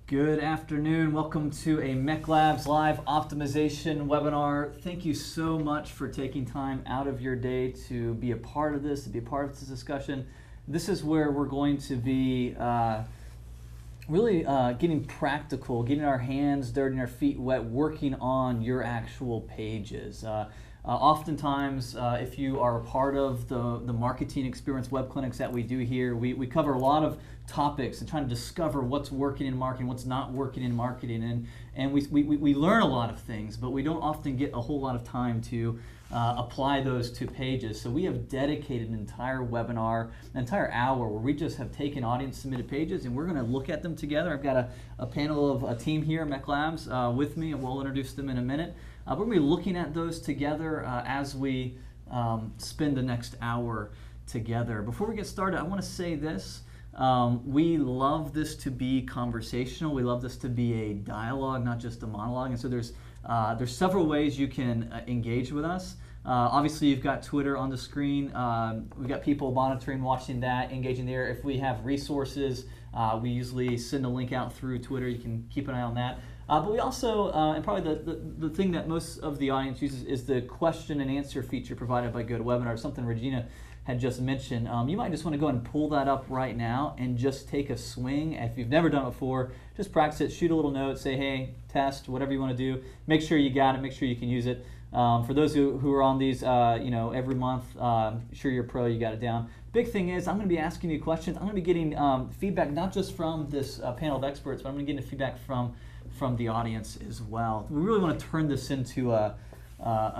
Good afternoon. Welcome to a MECLABS Live Optimization Webinar. Thank you so much for taking time out of your day to be a part of this, discussion. This is where we're going to be really getting practical, getting our hands dirty and our feet wet, working on your actual pages. Oftentimes, if you are a part of the marketing experience web clinics that we do here, we cover a lot of topics and trying to discover what's working in marketing, what's not working in marketing, and we learn a lot of things, but we don't often get a whole lot of time to apply those to pages. So we have dedicated an entire webinar, an entire hour, where we just have taken audience submitted pages and we're going to look at them together. I've got a panel of a team here at MECLABS with me, and we'll introduce them in a minute. We're going to be looking at those together as we spend the next hour together. Before we get started, I want to say this. We love this to be conversational. We love this to be a dialogue, not just a monologue. And so there's several ways you can engage with us. Obviously, you've got Twitter on the screen. We've got people monitoring, watching that, engaging there. If we have resources, we usually send a link out through Twitter. You can keep an eye on that. But we also, and probably the thing that most of the audience uses is the question and answer feature provided by GoToWebinar, something Regina had just mentioned. You might just want to go ahead and pull that up right now and just take a swing. If you've never done it before, just practice it, shoot a little note, say, hey, test, whatever you want to do. Make sure you got it, make sure you can use it. For those who are on these every month, sure you're a pro, you got it down. Big thing is, I'm going to be asking you questions. I'm going to be getting feedback not just from this panel of experts, but I'm going to get feedback from the audience as well. We really want to turn this into a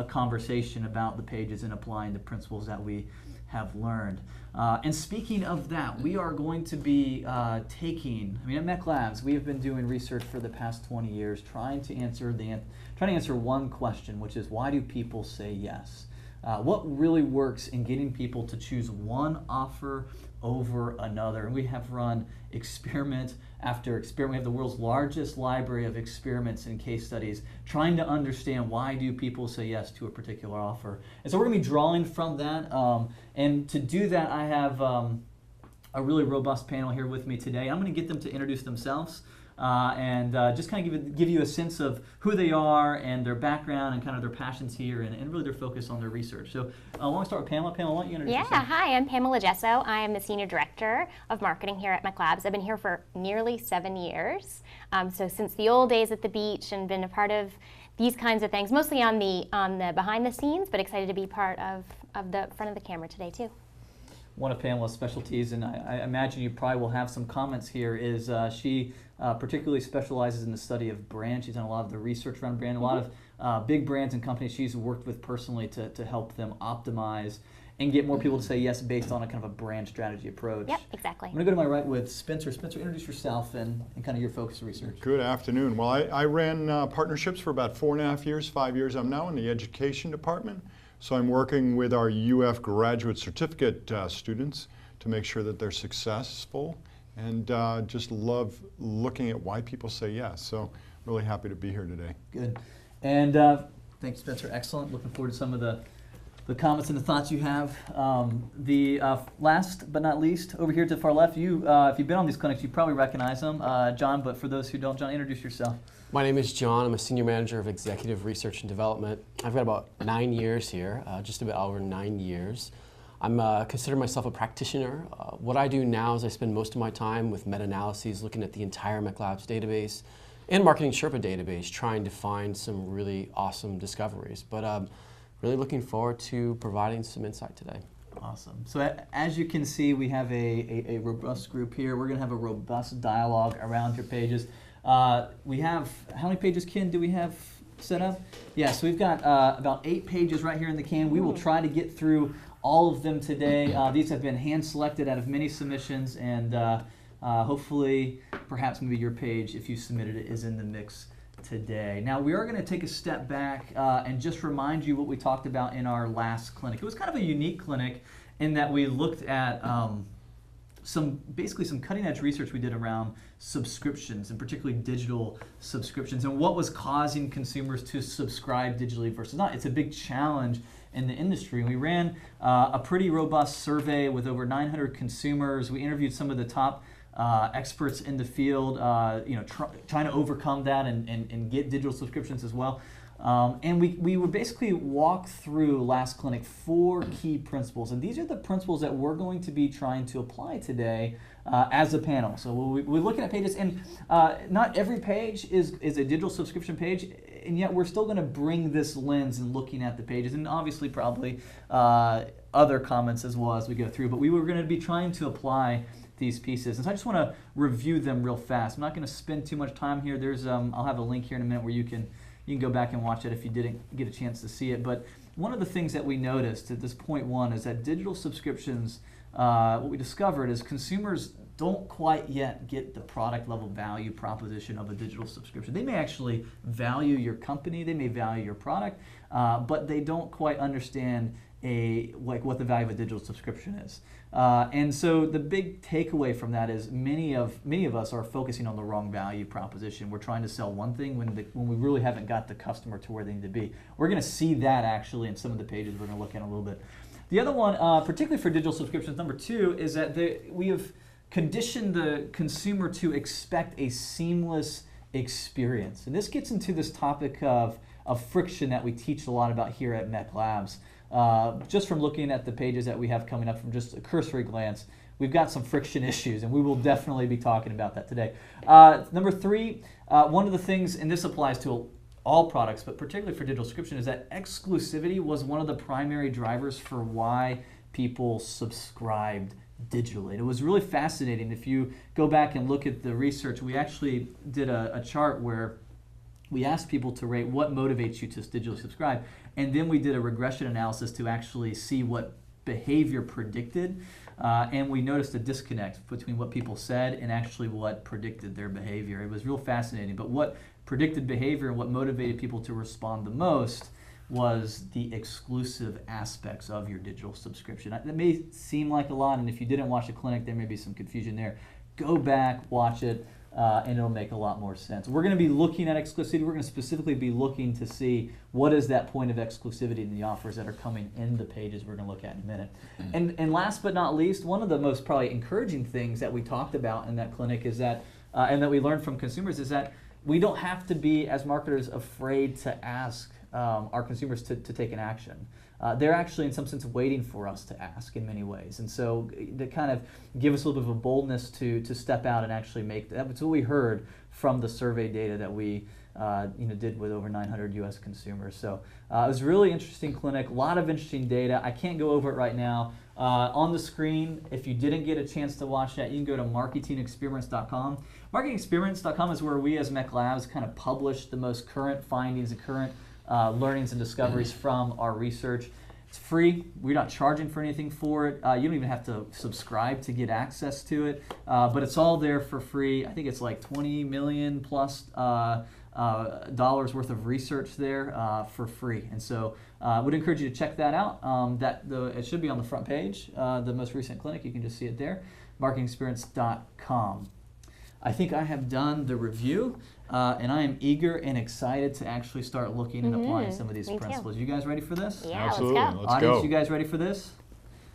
conversation about the pages and applying the principles that we have learned. And speaking of that, we are going to be at MECLABS, we have been doing research for the past 20 years trying to answer one question, which is, why do people say yes? What really works in getting people to choose one offer over another? And we have run experiment after experiment. We have the world's largest library of experiments and case studies trying to understand why do people say yes to a particular offer. And so we're going to be drawing from that. And to do that, I have a really robust panel here with me today. I'm going to get them to introduce themselves. And just kind of give you a sense of who they are and their background and kind of their passions here and really their focus on their research. So I want to start with Pamela. Pamela, why don't you introduce yourself? Hi, I'm Pamela Gesso. I am the Senior Director of Marketing here at MECLABS. I've been here for nearly 7 years. So since the old days at the beach, and been a part of these kinds of things, mostly on the behind the scenes, but excited to be part of the front of the camera today too. One of Pamela's specialties, and I imagine you probably will have some comments here, is she particularly specializes in the study of brand. She's done a lot of the research around brand, a lot of big brands and companies she's worked with personally to help them optimize and get more people to say yes based on a kind of a brand strategy approach. Yep, exactly. I'm going to go to my right with Spencer. Spencer, introduce yourself and kind of your focus of research. Good afternoon. Well, I ran partnerships for about 4.5 years, 5 years. I'm now in the education department. So I'm working with our UF graduate certificate students to make sure that they're successful, and just love looking at why people say yes. So really happy to be here today. Good. And thanks, Spencer. Excellent. Looking forward to some of the comments and the thoughts you have. Last but not least, over here to the far left, if you've been on these clinics, you probably recognize them. John, but for those who don't, John, introduce yourself. My name is John. I'm a Senior Manager of Executive Research and Development. I've got about 9 years here, just about over 9 years. I'm consider myself a practitioner. What I do now is I spend most of my time with meta-analyses, looking at the entire MECLABS database and Marketing Sherpa database, trying to find some really awesome discoveries. But really looking forward to providing some insight today. Awesome. So as you can see, we have a robust group here. We're going to have a robust dialogue around your pages. We have, how many pages, Ken, do we have set up? Yeah, so we've got about 8 pages right here in the can. We will try to get through all of them today. These have been hand-selected out of many submissions, and hopefully, perhaps maybe your page, if you submitted it, is in the mix today. Now, we are going to take a step back and just remind you what we talked about in our last clinic. It was kind of a unique clinic in that we looked at basically some cutting-edge research we did around subscriptions, and particularly digital subscriptions, and what was causing consumers to subscribe digitally versus not. It's a big challenge in the industry. We ran a pretty robust survey with over 900 consumers. We interviewed some of the top experts in the field, trying to overcome that and get digital subscriptions as well. And we would basically walk through last clinic 4 key principles, and these are the principles that we're going to be trying to apply today as a panel. So we're looking at pages, and not every page is a digital subscription page, and yet we're still going to bring this lens and looking at the pages, and obviously probably other comments as well as we go through. But we were going to be trying to apply these pieces, and so I just want to review them real fast. I'm not going to spend too much time here. There's I'll have a link here in a minute where you can go back and watch it if you didn't get a chance to see it. But one of the things that we noticed at this point 1 is that digital subscriptions, what we discovered is consumers don't quite yet get the product level value proposition of a digital subscription. They may actually value your company, they may value your product, but they don't quite understand what the value of a digital subscription is. And so the big takeaway from that is many of us are focusing on the wrong value proposition. We're trying to sell one thing when we really haven't got the customer to where they need to be. We're going to see that actually in some of the pages we're going to look at in a little bit. The other one, particularly for digital subscriptions, number 2, is that we have conditioned the consumer to expect a seamless experience. And this gets into this topic of friction that we teach a lot about here at MECLABS. Just from looking at the pages that we have coming up from just a cursory glance, we've got some friction issues, and we will definitely be talking about that today. Number 3, one of the things, and this applies to all products, but particularly for digital subscription, is that exclusivity was one of the primary drivers for why people subscribed digitally. And it was really fascinating. If you go back and look at the research, we actually did a chart where we asked people to rate what motivates you to digitally subscribe, and then we did a regression analysis to actually see what behavior predicted, and we noticed a disconnect between what people said and actually what predicted their behavior. It was real fascinating, but what predicted behavior and what motivated people to respond the most was the exclusive aspects of your digital subscription. That may seem like a lot, and if you didn't watch the clinic, there may be some confusion there. Go back, watch it, and it'll make a lot more sense. We're going to be looking at exclusivity. We're going to specifically be looking to see what is that point of exclusivity in the offers that are coming in the pages we're going to look at in a minute. And last but not least, one of the most probably encouraging things that we talked about in that clinic is that, and that we learned from consumers, is that we don't have to be, as marketers, afraid to ask our consumers to take an action. They're actually in some sense waiting for us to ask in many ways. And so to kind of give us a little bit of a boldness to step out and actually make that. That's what we heard from the survey data that we did with over 900 US consumers. So it was a really interesting clinic, a lot of interesting data. I can't go over it right now. On the screen, if you didn't get a chance to watch that, you can go to marketingexperiments.com. Marketingexperiments.com is where we as MECLABS kind of publish the most current findings and current learnings and discoveries from our research. It's free. We're not charging for anything for it. You don't even have to subscribe to get access to it, but it's all there for free. I think it's like 20 million plus dollars worth of research there for free. And so I would encourage you to check that out. It should be on the front page, the most recent clinic. You can just see it there, marketingexperience.com. I think I have done the review, and I am eager and excited to actually start looking and applying some of these principles. You guys ready for this? Yeah, Absolutely. let's go. Let's Audience, go. you guys ready for this?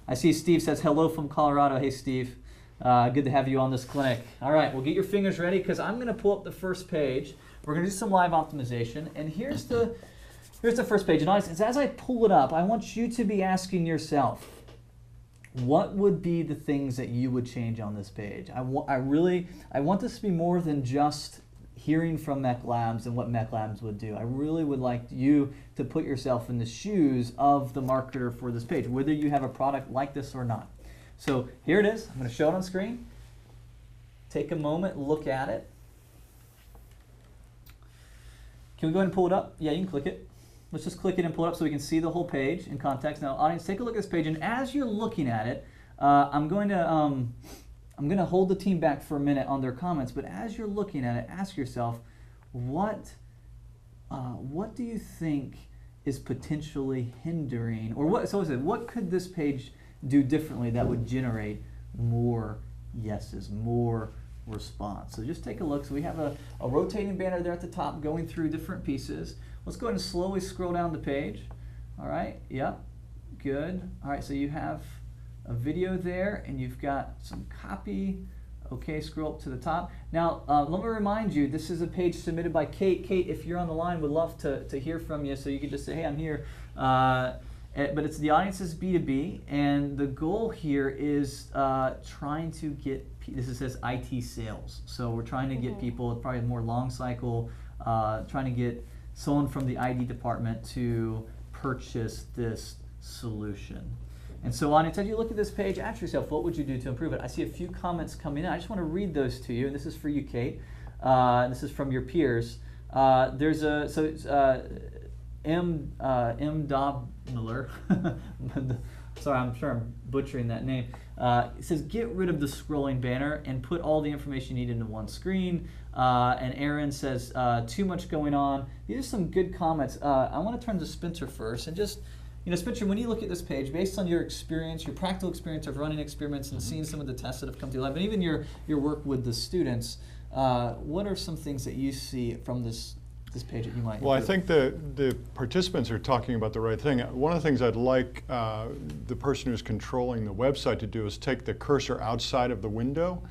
I see Steve says hello from Colorado. Hey, Steve. Good to have you on this clinic. All right, well, get your fingers ready because I'm going to pull up the first page. We're going to do some live optimization, and here's the first page. And as I pull it up, I want you to be asking yourself, what would be the things that you would change on this page? I want this to be more than just hearing from MECLABS and what MECLABS would do. I really would like you to put yourself in the shoes of the marketer for this page, whether you have a product like this or not. So here it is. I'm going to show it on screen. Take a moment, look at it. Can we go ahead and pull it up? Yeah, you can click it. Let's just click it and pull it up so we can see the whole page in context. Now, audience, take a look at this page, and as you're looking at it, I'm going to hold the team back for a minute on their comments. But as you're looking at it, ask yourself, what do you think is potentially hindering, or what could this page do differently that would generate more yeses, more response? So just take a look. So we have a rotating banner there at the top going through different pieces. Let's go ahead and slowly scroll down the page. All right, yep, good. All right, so you have a video there and you've got some copy Okay, scroll up to the top. Now, let me remind you, this is a page submitted by Kate. Kate, if you're on the line, would love to hear from you, so you could just say, hey, I'm here. But it's the audience is B2B, and the goal here is trying to get, this says IT sales. So we're trying to get people, probably more long cycle, trying to get someone from the ID department to purchase this solution. And so, audience, as you look at this page, ask yourself, what would you do to improve it? I see a few comments coming in. I just want to read those to you, and this is for you, Kate. This is from your peers. There's a, so it's, M. Dobmiller, sorry, I'm sure I'm butchering that name. It says, get rid of the scrolling banner and put all the information you need into one screen. And Aaron says, too much going on. These are some good comments. I want to turn to Spencer first, and just, Spencer, when you look at this page, based on your experience, your practical experience of running experiments and seeing some of the tests that have come to life, and even your work with the students, what are some things that you see from this page that you might? Well, I think the participants are talking about the right thing. One of the things I'd like the person who's controlling the website to do is take the cursor outside of the window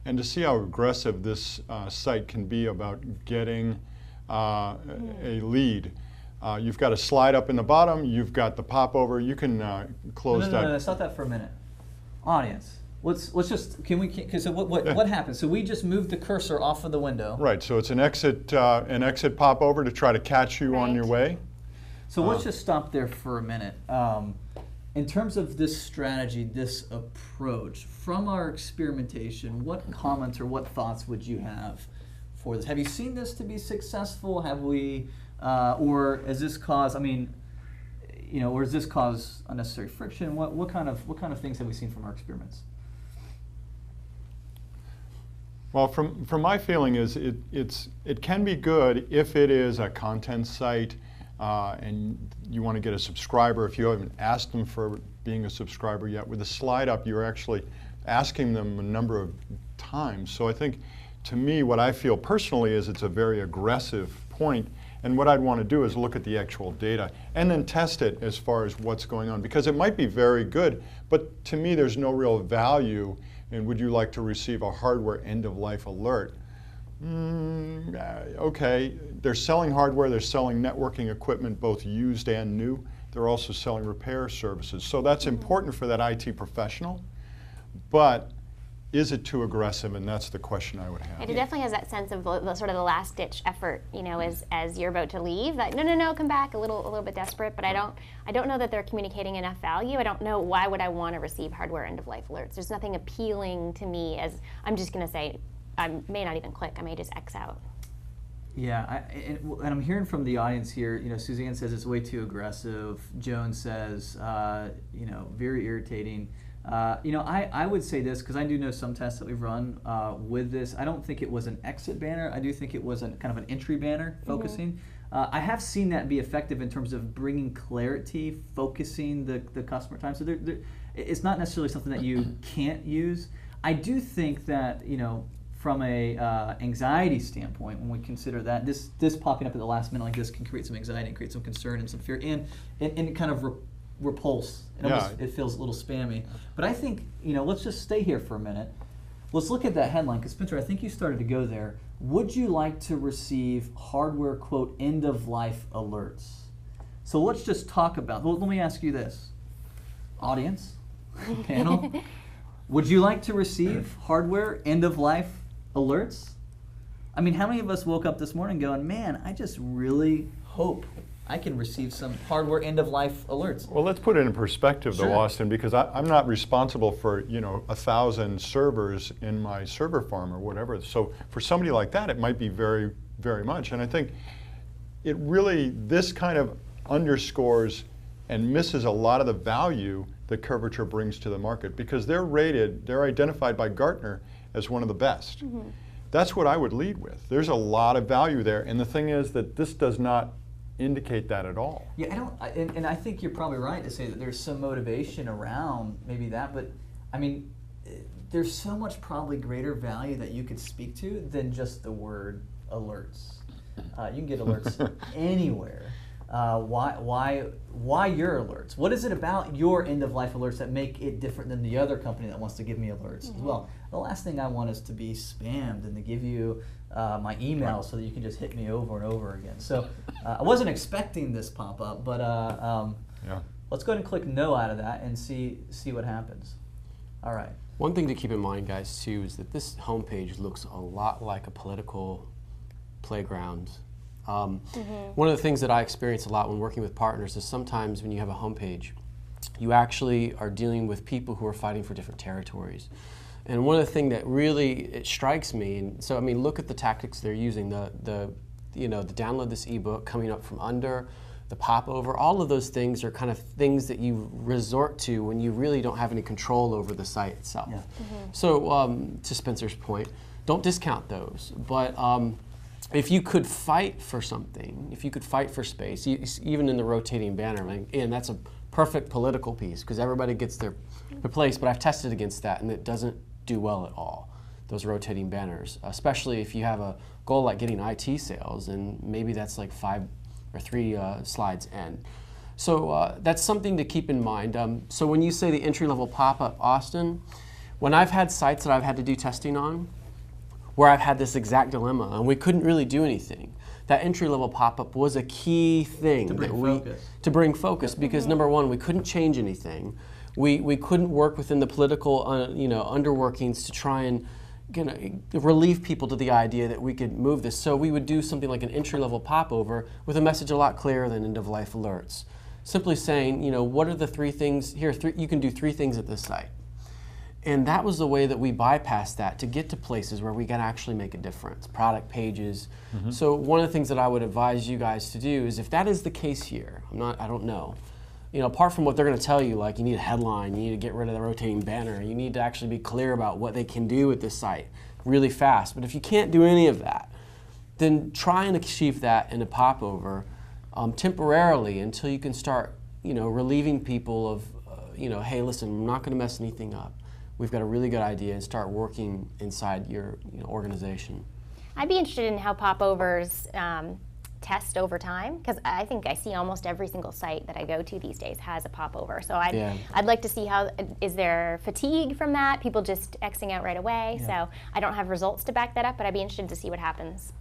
and to see how aggressive this site can be about getting a lead. You've got a slide up in the bottom, you've got the popover, you can close that. No, stop that for a minute. Audience, let's just, because what happened? So we just moved the cursor off of the window. Right, so it's an exit popover to try to catch you on your way. So let's just stop there for a minute. In terms of this strategy, this approach, from our experimentation, what comments or what thoughts would you have for this? Have you seen this to be successful? Have we, or has this caused, or does this cause unnecessary friction? What kind of things have we seen from our experiments? Well, from my feeling is it can be good if it is a content site and you want to get a subscriber. If you haven't asked them for being a subscriber yet, with the slide up, you're actually asking them a number of times. So I think, to me, what I feel personally is it's a very aggressive point. And what I'd want to do is look at the actual data and then test it as far as what's going on. Because it might be very good, but to me there's no real value in would you like to receive a hardware end-of-life alert. Okay, they're selling hardware, they're selling networking equipment, both used and new. They're also selling repair services. So that's important for that IT professional, but is it too aggressive? And that's the question I would have. It definitely has that sense of the sort of the last ditch effort, as you're about to leave. That no, come back. A little bit desperate, but I don't know that they're communicating enough value. I don't know why would I want to receive hardware end of life alerts. There's nothing appealing to me as I'm just going to say I may not even click. I may just X out. Yeah, and I'm hearing from the audience here. Suzanne says it's way too aggressive. Joan says, very irritating. I would say this, because I do know some tests that we've run with this. I don't think it was an exit banner. I do think it was kind of an entry banner focusing. I have seen that be effective in terms of bringing clarity, focusing the customer time. So it's not necessarily something that you can't use. I do think that, from a anxiety standpoint, when we consider that, this popping up at the last minute like this can create some anxiety and create some concern and some fear and kind of repulse. It feels a little spammy. But I think, let's just stay here for a minute. Let's look at that headline, because Spencer, I think you started to go there. Would you like to receive hardware, quote, end of life alerts? So let's just talk about, let me ask you this. Audience, panel, would you like to receive hardware end of life alerts? How many of us woke up this morning going, man, I just really hope I can receive some hardware end-of-life alerts? Well, let's put it in perspective, though, Austin, because I'm not responsible for 1,000 servers in my server farm or whatever. So for somebody like that, it might be very, very much. And I think this kind of underscores and misses a lot of the value that Curvature brings to the market, because they're identified by Gartner as one of the best. That's what I would lead with. There's a lot of value there, and the thing is that this does not indicate that at all. Yeah, and I think you're probably right to say that there's some motivation around maybe that, but there's so much probably greater value that you could speak to than just the word alerts. You can get alerts anywhere. why your alerts? What is it about your end-of-life alerts that make it different than the other company that wants to give me alerts as well? The last thing I want is to be spammed and to give you my email so that you can just hit me over and over again. So I wasn't expecting this pop-up, but let's go ahead and click no out of that and see what happens. All right. One thing to keep in mind, guys, too, is that this homepage looks a lot like a political playground. One of the things that I experience a lot when working with partners is sometimes when you have a homepage, you actually are dealing with people who are fighting for different territories. And one of the things that really it strikes me, and so I mean, look at the tactics they're using, the download this ebook, coming up from under, the popover, all of those things are kind of things that you resort to when you really don't have any control over the site itself. Yeah. So to Spencer's point, don't discount those. But if you could fight for something, if you could fight for space, even in the rotating banner, and that's a perfect political piece because everybody gets their place, but I've tested against that and it doesn't do well at all, those rotating banners, especially if you have a goal like getting IT sales and maybe that's like 5 or 3 slides in. So that's something to keep in mind. So when you say the entry-level pop-up, Austin, when I've had sites that I've had to do testing on, where I've had this exact dilemma and we couldn't really do anything, that entry-level pop-up was a key thing to bring focus because number one, we couldn't change anything. We couldn't work within the political underworkings to try and relieve people to the idea that we could move this. So we would do something like an entry-level popover with a message a lot clearer than end-of-life alerts. Simply saying, what are the 3 things, you can do 3 things at this site. And that was the way that we bypassed that to get to places where we can actually make a difference, product pages. So one of the things that I would advise you guys to do is if that is the case here, I don't know, apart from what they're going to tell you, like you need a headline, you need to get rid of the rotating banner, you need to actually be clear about what they can do with this site really fast. But if you can't do any of that, then try and achieve that in a popover temporarily until you can start, relieving people of, hey, listen, I'm not going to mess anything up. We've got a really good idea and start working inside your organization. I'd be interested in how popovers test over time because I think I see almost every single site that I go to these days has a popover. So I'd like to see is there fatigue from that? People just Xing out right away. Yeah. So I don't have results to back that up, but I'd be interested to see what happens.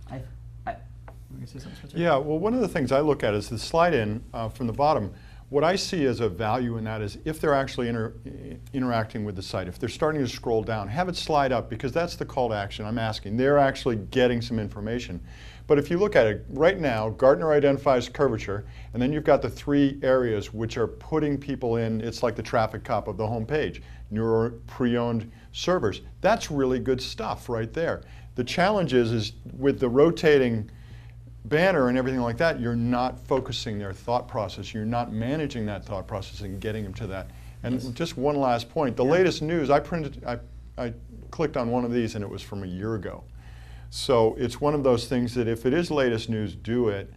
Yeah, well, one of the things I look at is the slide in from the bottom. What I see as a value in that is if they're actually interacting with the site, if they're starting to scroll down, have it slide up because that's the call to action I'm asking. They're actually getting some information. But if you look at it right now, Gartner identifies curvature, and then you've got the 3 areas which are putting people in, it's like the traffic cop of the home page, neuro pre-owned servers. That's really good stuff right there. The challenge is with the rotating banner and everything like that, you're not focusing their thought process. You're not managing that thought process and getting them to that. And just one last point, the latest news, I clicked on one of these and it was from a year ago. So it's one of those things that if it is latest news, do it.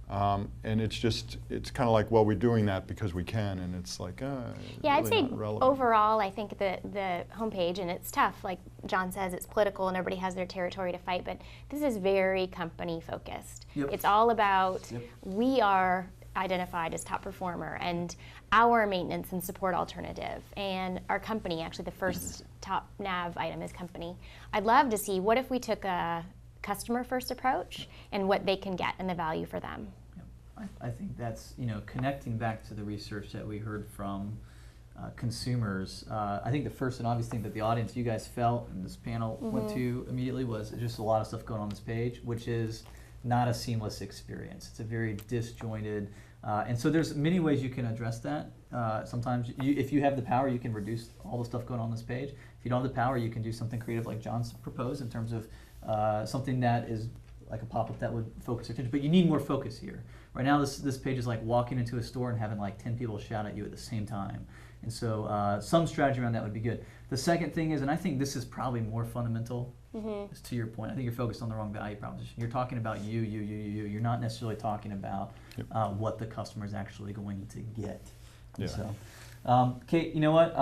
And it's kind of like, well, we're doing that because we can, and it's like, yeah, really I'd say overall, I think the homepage, and it's tough, like John says, it's political and everybody has their territory to fight, but this is very company focused. Yep. It's all about, we are identified as top performer and our maintenance and support alternative, and our company, actually the first top nav item is company. I'd love to see, what if we took a customer first approach and what they can get and the value for them. I think that's, connecting back to the research that we heard from consumers. I think the first and obvious thing that the audience, you guys felt, and this panel went to immediately was just a lot of stuff going on this page, which is not a seamless experience. It's a very disjointed, and so there's many ways you can address that. Sometimes if you have the power, you can reduce all the stuff going on this page. If you don't have the power, you can do something creative like John's proposed in terms of something that is like a pop-up that would focus your attention, but you need more focus here. Right now, this page is like walking into a store and having like 10 people shout at you at the same time. And so some strategy around that would be good. The second thing is, and I think this is probably more fundamental, is to your point, I think you're focused on the wrong value proposition. You're talking about you. You're not necessarily talking about what the customer is actually going to get. Yeah. So Kate, you know what?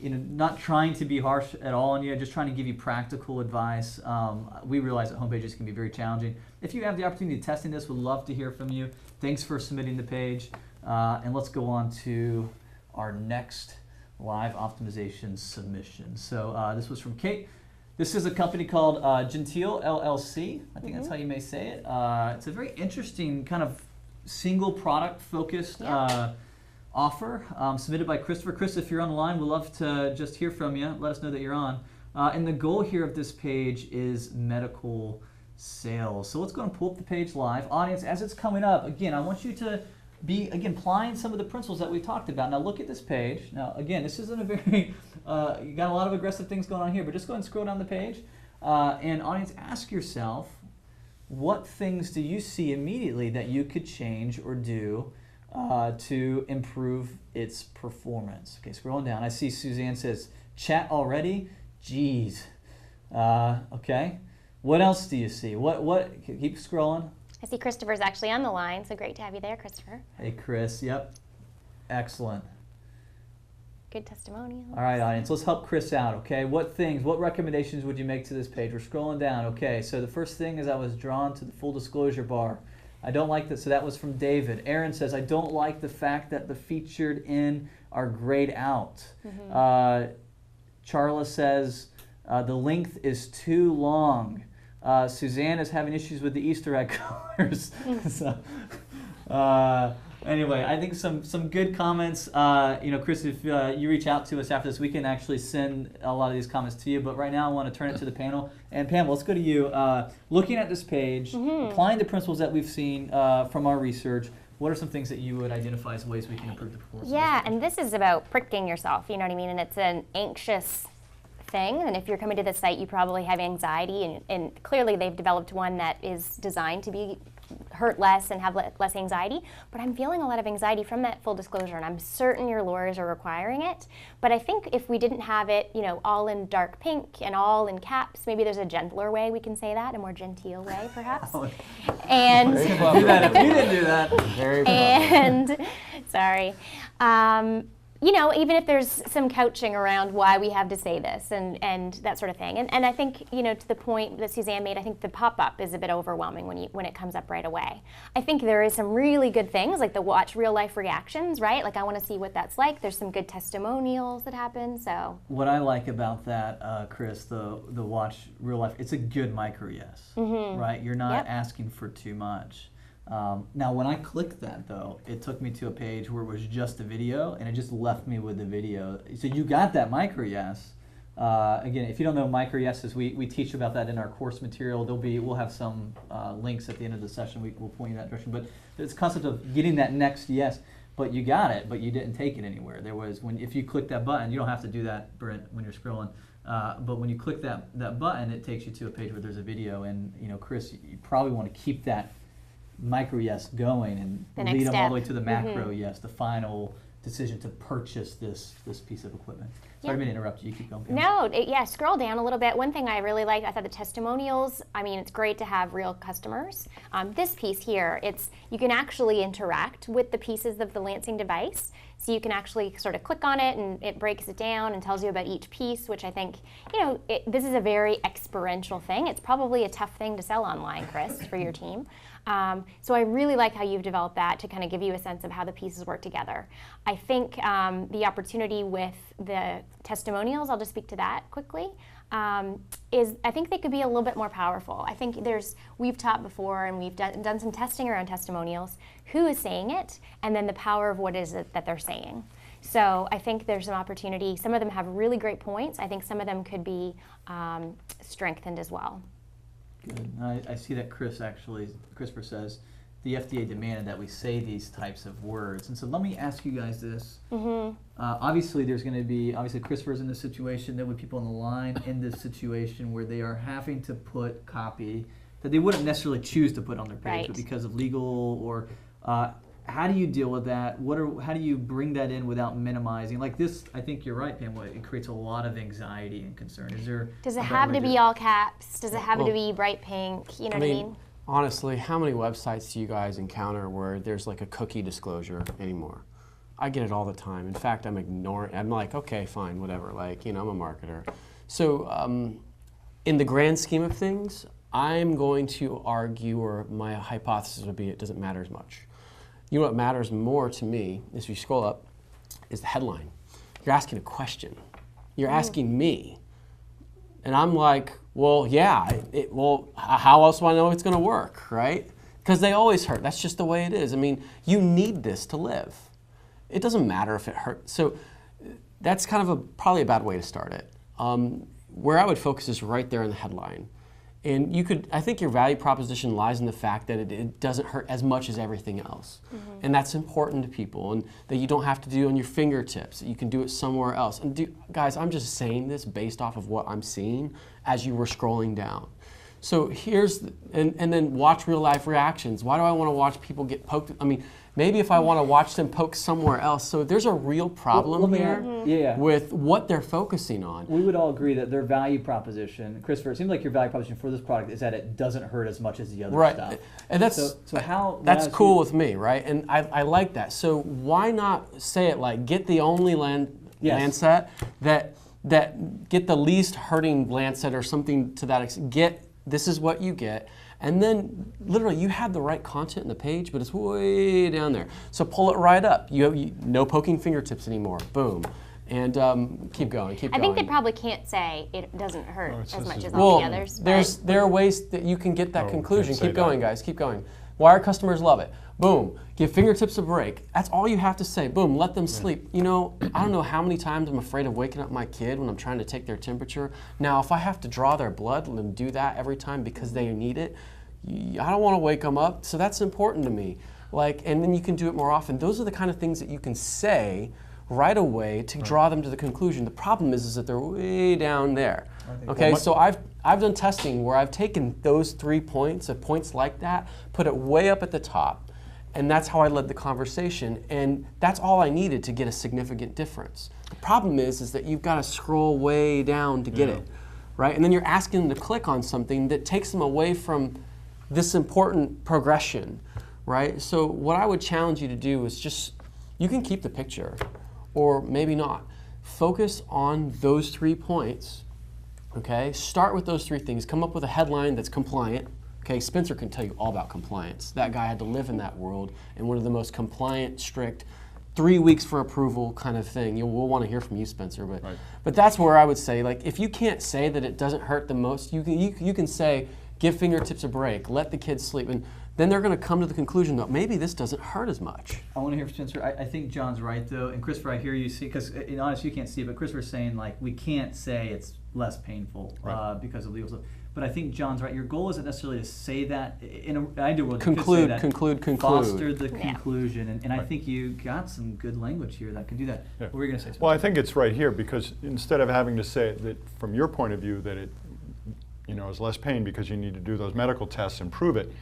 Not trying to be harsh at all on you, just trying to give you practical advice. We realize that homepages can be very challenging. If you have the opportunity of testing this, we'd love to hear from you. Thanks for submitting the page. And let's go on to our next live optimization submission. So this was from Kate. This is a company called Gentile LLC. I think that's how you may say it. It's a very interesting kind of single product focused offer submitted by Christopher. Chris, if you're on the line, we'd love to just hear from you. Let us know that you're on. And the goal here of this page is medical sales. So let's go and pull up the page live. Audience, as it's coming up, again, I want you to be, again, applying some of the principles that we talked about. Now look at this page. Now, again, this isn't a very, you got a lot of aggressive things going on here, but just go and scroll down the page. And audience, ask yourself, what things do you see immediately that you could change or do to improve its performance? Okay, scrolling down. I see Suzanne says, chat already? Jeez. Okay. What else do you see? What? Keep scrolling. I see Christopher's actually on the line, so great to have you there, Christopher. Hey, Chris. Yep. Excellent. Good testimonial. All right, audience, let's help Chris out, okay? What recommendations would you make to this page? We're scrolling down, okay? So the first thing is I was drawn to the full disclosure bar. I don't like that, so that was from David. Aaron says, I don't like the fact that the featured in are grayed out. Charla says, the length is too long. Suzanne is having issues with the Easter egg colors. So, anyway, I think some good comments. Chris, if you reach out to us after this, we can actually send a lot of these comments to you. But right now, I want to turn it to the panel. And Pam, let's go to you. Looking at this page, applying the principles that we've seen from our research, what are some things that you would identify as ways we can improve the performance? Yeah, and this is about pricking yourself, you know what I mean? And it's an anxious thing, and if you're coming to the site, you probably have anxiety, and clearly they've developed one that is designed to be hurt less and have less anxiety, but I'm feeling a lot of anxiety from that full disclosure, and I'm certain your lawyers are requiring it. But I think if we didn't have it, all in dark pink and all in caps, maybe there's a gentler way we can say that, a more genteel way, perhaps. And do that if you didn't do that. Very and sorry. Even if there's some couching around why we have to say this and that sort of thing. And I think, to the point that Suzanne made, I think the pop-up is a bit overwhelming when it comes up right away. I think there is some really good things, like the watch real-life reactions, right? Like I want to see what that's like. There's some good testimonials that happen, so. What I like about that, Chris, the watch real-life, it's a good micro yes, right? You're not asking for too much. Now, when I clicked that, though, it took me to a page where it was just a video, and it just left me with the video. So you got that micro yes. Again, if you don't know micro yeses, we teach about that in our course material. We'll have some links at the end of the session. We'll point you in that direction. But it's a concept of getting that next yes. But you got it, but you didn't take it anywhere. If you click that button, you don't have to do that, Brent, when you're scrolling. But when you click that button, it takes you to a page where there's a video. And Chris, you probably want to keep that micro yes going and lead them all the way to the macro yes, the final decision to purchase this piece of equipment. Sorry, I didn't interrupt you. You keep going. No, scroll down a little bit. One thing I really liked, I thought the testimonials, it's great to have real customers. This piece here, you can actually interact with the pieces of the Lansing device. So you can actually sort of click on it and it breaks it down and tells you about each piece, which I think, this is a very experiential thing. It's probably a tough thing to sell online, Chris, for your team. So I really like how you've developed that to kind of give you a sense of how the pieces work together. I think the opportunity with the testimonials, I'll just speak to that quickly, is I think they could be a little bit more powerful. I think we've taught before and we've done some testing around testimonials, who is saying it, and then the power of what is it that they're saying. So I think there's an opportunity. Some of them have really great points. I think some of them could be strengthened as well. Good. I see that Christopher says, the FDA demanded that we say these types of words. And so let me ask you guys this. Obviously, Christopher's in this situation. There would be people on the line in this situation where they are having to put copy that they wouldn't necessarily choose to put on their page, but because of legal or how do you deal with that? How do you bring that in without minimizing? Like this, I think you're right, Pamela. It creates a lot of anxiety and concern. Does it have to be all caps? Does it have to be bright pink? You know what I mean? Honestly, how many websites do you guys encounter where there's like a cookie disclosure anymore? I get it all the time. In fact, I'm like, okay, fine, whatever. Like, I'm a marketer. So in the grand scheme of things, I'm going to argue, or my hypothesis would be, it doesn't matter as much. You know what matters more to me, as you scroll up, is the headline. You're asking a question. You're asking me. And I'm like, well, yeah, how else do I know it's going to work, right? Because they always hurt. That's just the way it is. I mean, you need this to live. It doesn't matter if it hurts. So that's kind of probably a bad way to start it. Where I would focus is right there in the headline. And I think your value proposition lies in the fact that it doesn't hurt as much as everything else. And that's important to people, and that you don't have to do it on your fingertips, that you can do it somewhere else. And guys, I'm just saying this based off of what I'm seeing as you were scrolling down. So and then watch real life reactions. Why do I want to watch people get poked? I mean, maybe if I want to watch them poke somewhere else. So there's a real problem here with what they're focusing on. We would all agree that their value proposition, Christopher, it seems like your value proposition for this product is that it doesn't hurt as much as the other stuff. And that's cool with me, right? And I like that. So why not say it like, get the only Lancet that get the least hurting Lancet or something to that extent. This is what you get. And then literally you have the right content in the page, but it's way down there. So pull it right up. You no poking fingertips anymore. Boom. And keep going, keep going. I think they probably can't say it doesn't hurt as much as all the others. There are ways that you can get that conclusion. Keep going, guys, keep going. Why our customers love it. Boom. Give fingertips a break. That's all you have to say. Boom. Let them sleep. I don't know how many times I'm afraid of waking up my kid when I'm trying to take their temperature. Now, if I have to draw their blood and do that every time because they need it, I don't want to wake them up. So that's important to me. And then you can do it more often. Those are the kind of things that you can say right away to draw them to the conclusion. The problem is that they're way down there. Okay, so I've done testing where I've taken those 3 points, points like that, put it way up at the top, and that's how I led the conversation, and that's all I needed to get a significant difference. The problem is that you've got to scroll way down to get it, right? And then you're asking them to click on something that takes them away from this important progression, right? So what I would challenge you to do is you can keep the picture, or maybe not. Focus on those 3 points. Okay, start with those 3 things. Come up with a headline that's compliant. Okay, Spencer can tell you all about compliance. That guy had to live in that world, and one of the most compliant, strict, 3 weeks for approval kind of thing. We'll want to hear from you, Spencer. But that's where I would say, if you can't say that it doesn't hurt the most, you can say, give fingertips a break, let the kids sleep, and then they're going to come to the conclusion that maybe this doesn't hurt as much. I want to hear from Spencer. I think John's right, though. And Christopher, I hear you see, because in honest, you can't see it, but Christopher's saying, we can't say it's less painful because of legal stuff. But I think John's right. Your goal isn't necessarily to say that. In an ideal world, conclude. Foster the conclusion. And I think you got some good language here that can do that. Yeah. What were you going to say, Spencer? Well, I think it's right here, because instead of having to say that from your point of view that it is less pain because you need to do those medical tests and prove it,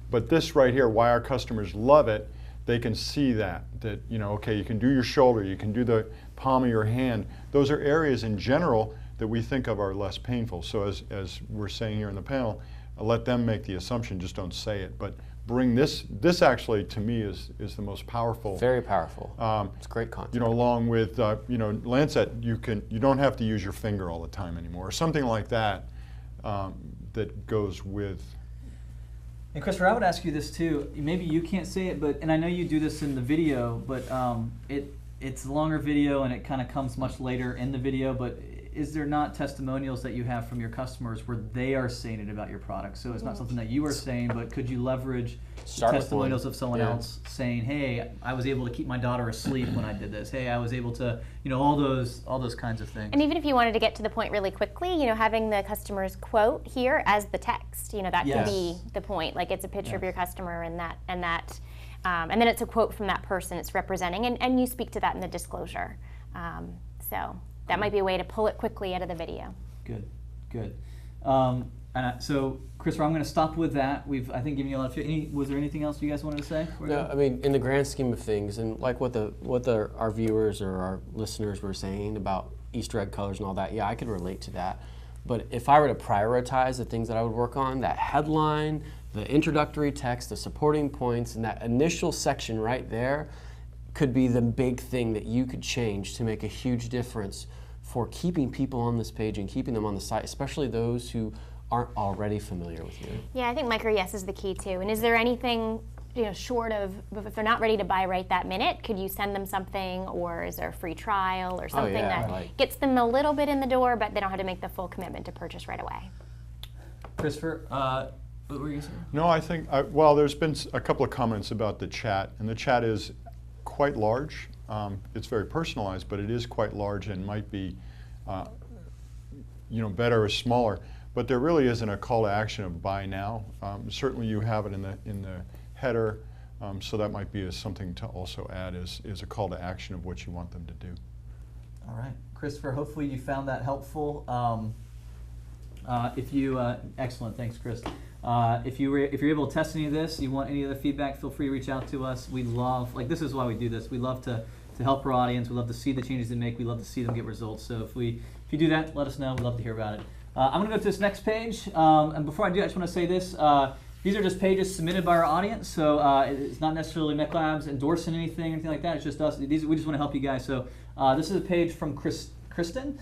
but this right here, why our customers love it, they can see that okay, you can do your shoulder, you can do the palm of your hand. Those are areas in general that we think of are less painful. So as we're saying here in the panel, let them make the assumption, just don't say it. But bring this actually to me is the most powerful. Very powerful. It's great content. Along with Lancet, you don't have to use your finger all the time anymore, or something like that that goes with. And Christopher, I would ask you this too. Maybe you can't say it, and I know you do this in the video, but it's a longer video and it kind of comes much later in the video. But is there not testimonials that you have from your customers where they are saying it about your product? So it's not something that you are saying, but could you leverage testimonials of someone else saying, "Hey, I was able to keep my daughter asleep when I did this. Hey, I was able to," all those kinds of things. And even if you wanted to get to the point really quickly, having the customer's quote here as the text, that could be the point. It's a picture of your customer and then it's a quote from that person it's representing, and you speak to that in the disclosure. So that might be a way to pull it quickly out of the video. Good. So, Christopher, I'm going to stop with that. We've, I think, given you a lot of. Was there anything else you guys wanted to say? No, I mean, in the grand scheme of things, and what our viewers or our listeners were saying about Easter egg colors and all that, I could relate to that. But if I were to prioritize the things that I would work on, that headline, the introductory text, the supporting points, and that initial section right there, could be the big thing that you could change to make a huge difference for keeping people on this page and keeping them on the site, especially those who aren't already familiar with you? Yeah, I think micro yes is the key too. And is there anything, short of, if they're not ready to buy right that minute, could you send them something, or is there a free trial or something that gets them a little bit in the door, but they don't have to make the full commitment to purchase right away? Christopher, what were you saying? No, I think, well, there's been a couple of comments about the chat, and the chat is quite large. It's very personalized, but it is quite large and might be, better or smaller. But there really isn't a call to action of buy now. Certainly you have it in the header, so that might be something to also add is a call to action of what you want them to do. All right, Christopher, hopefully you found that helpful. Excellent, thanks, Chris. If you're able to test any of this, you want any other feedback, feel free to reach out to us. We love, this is why we do this. We love to help our audience. We love to see the changes they make. We love to see them get results. So if you do that, let us know. We'd love to hear about it. I'm going to go to this next page, and before I do, I just want to say this. These are just pages submitted by our audience, so it's not necessarily MECLABS endorsing anything like that. It's just us. We just want to help you guys. So this is a page from Kristen.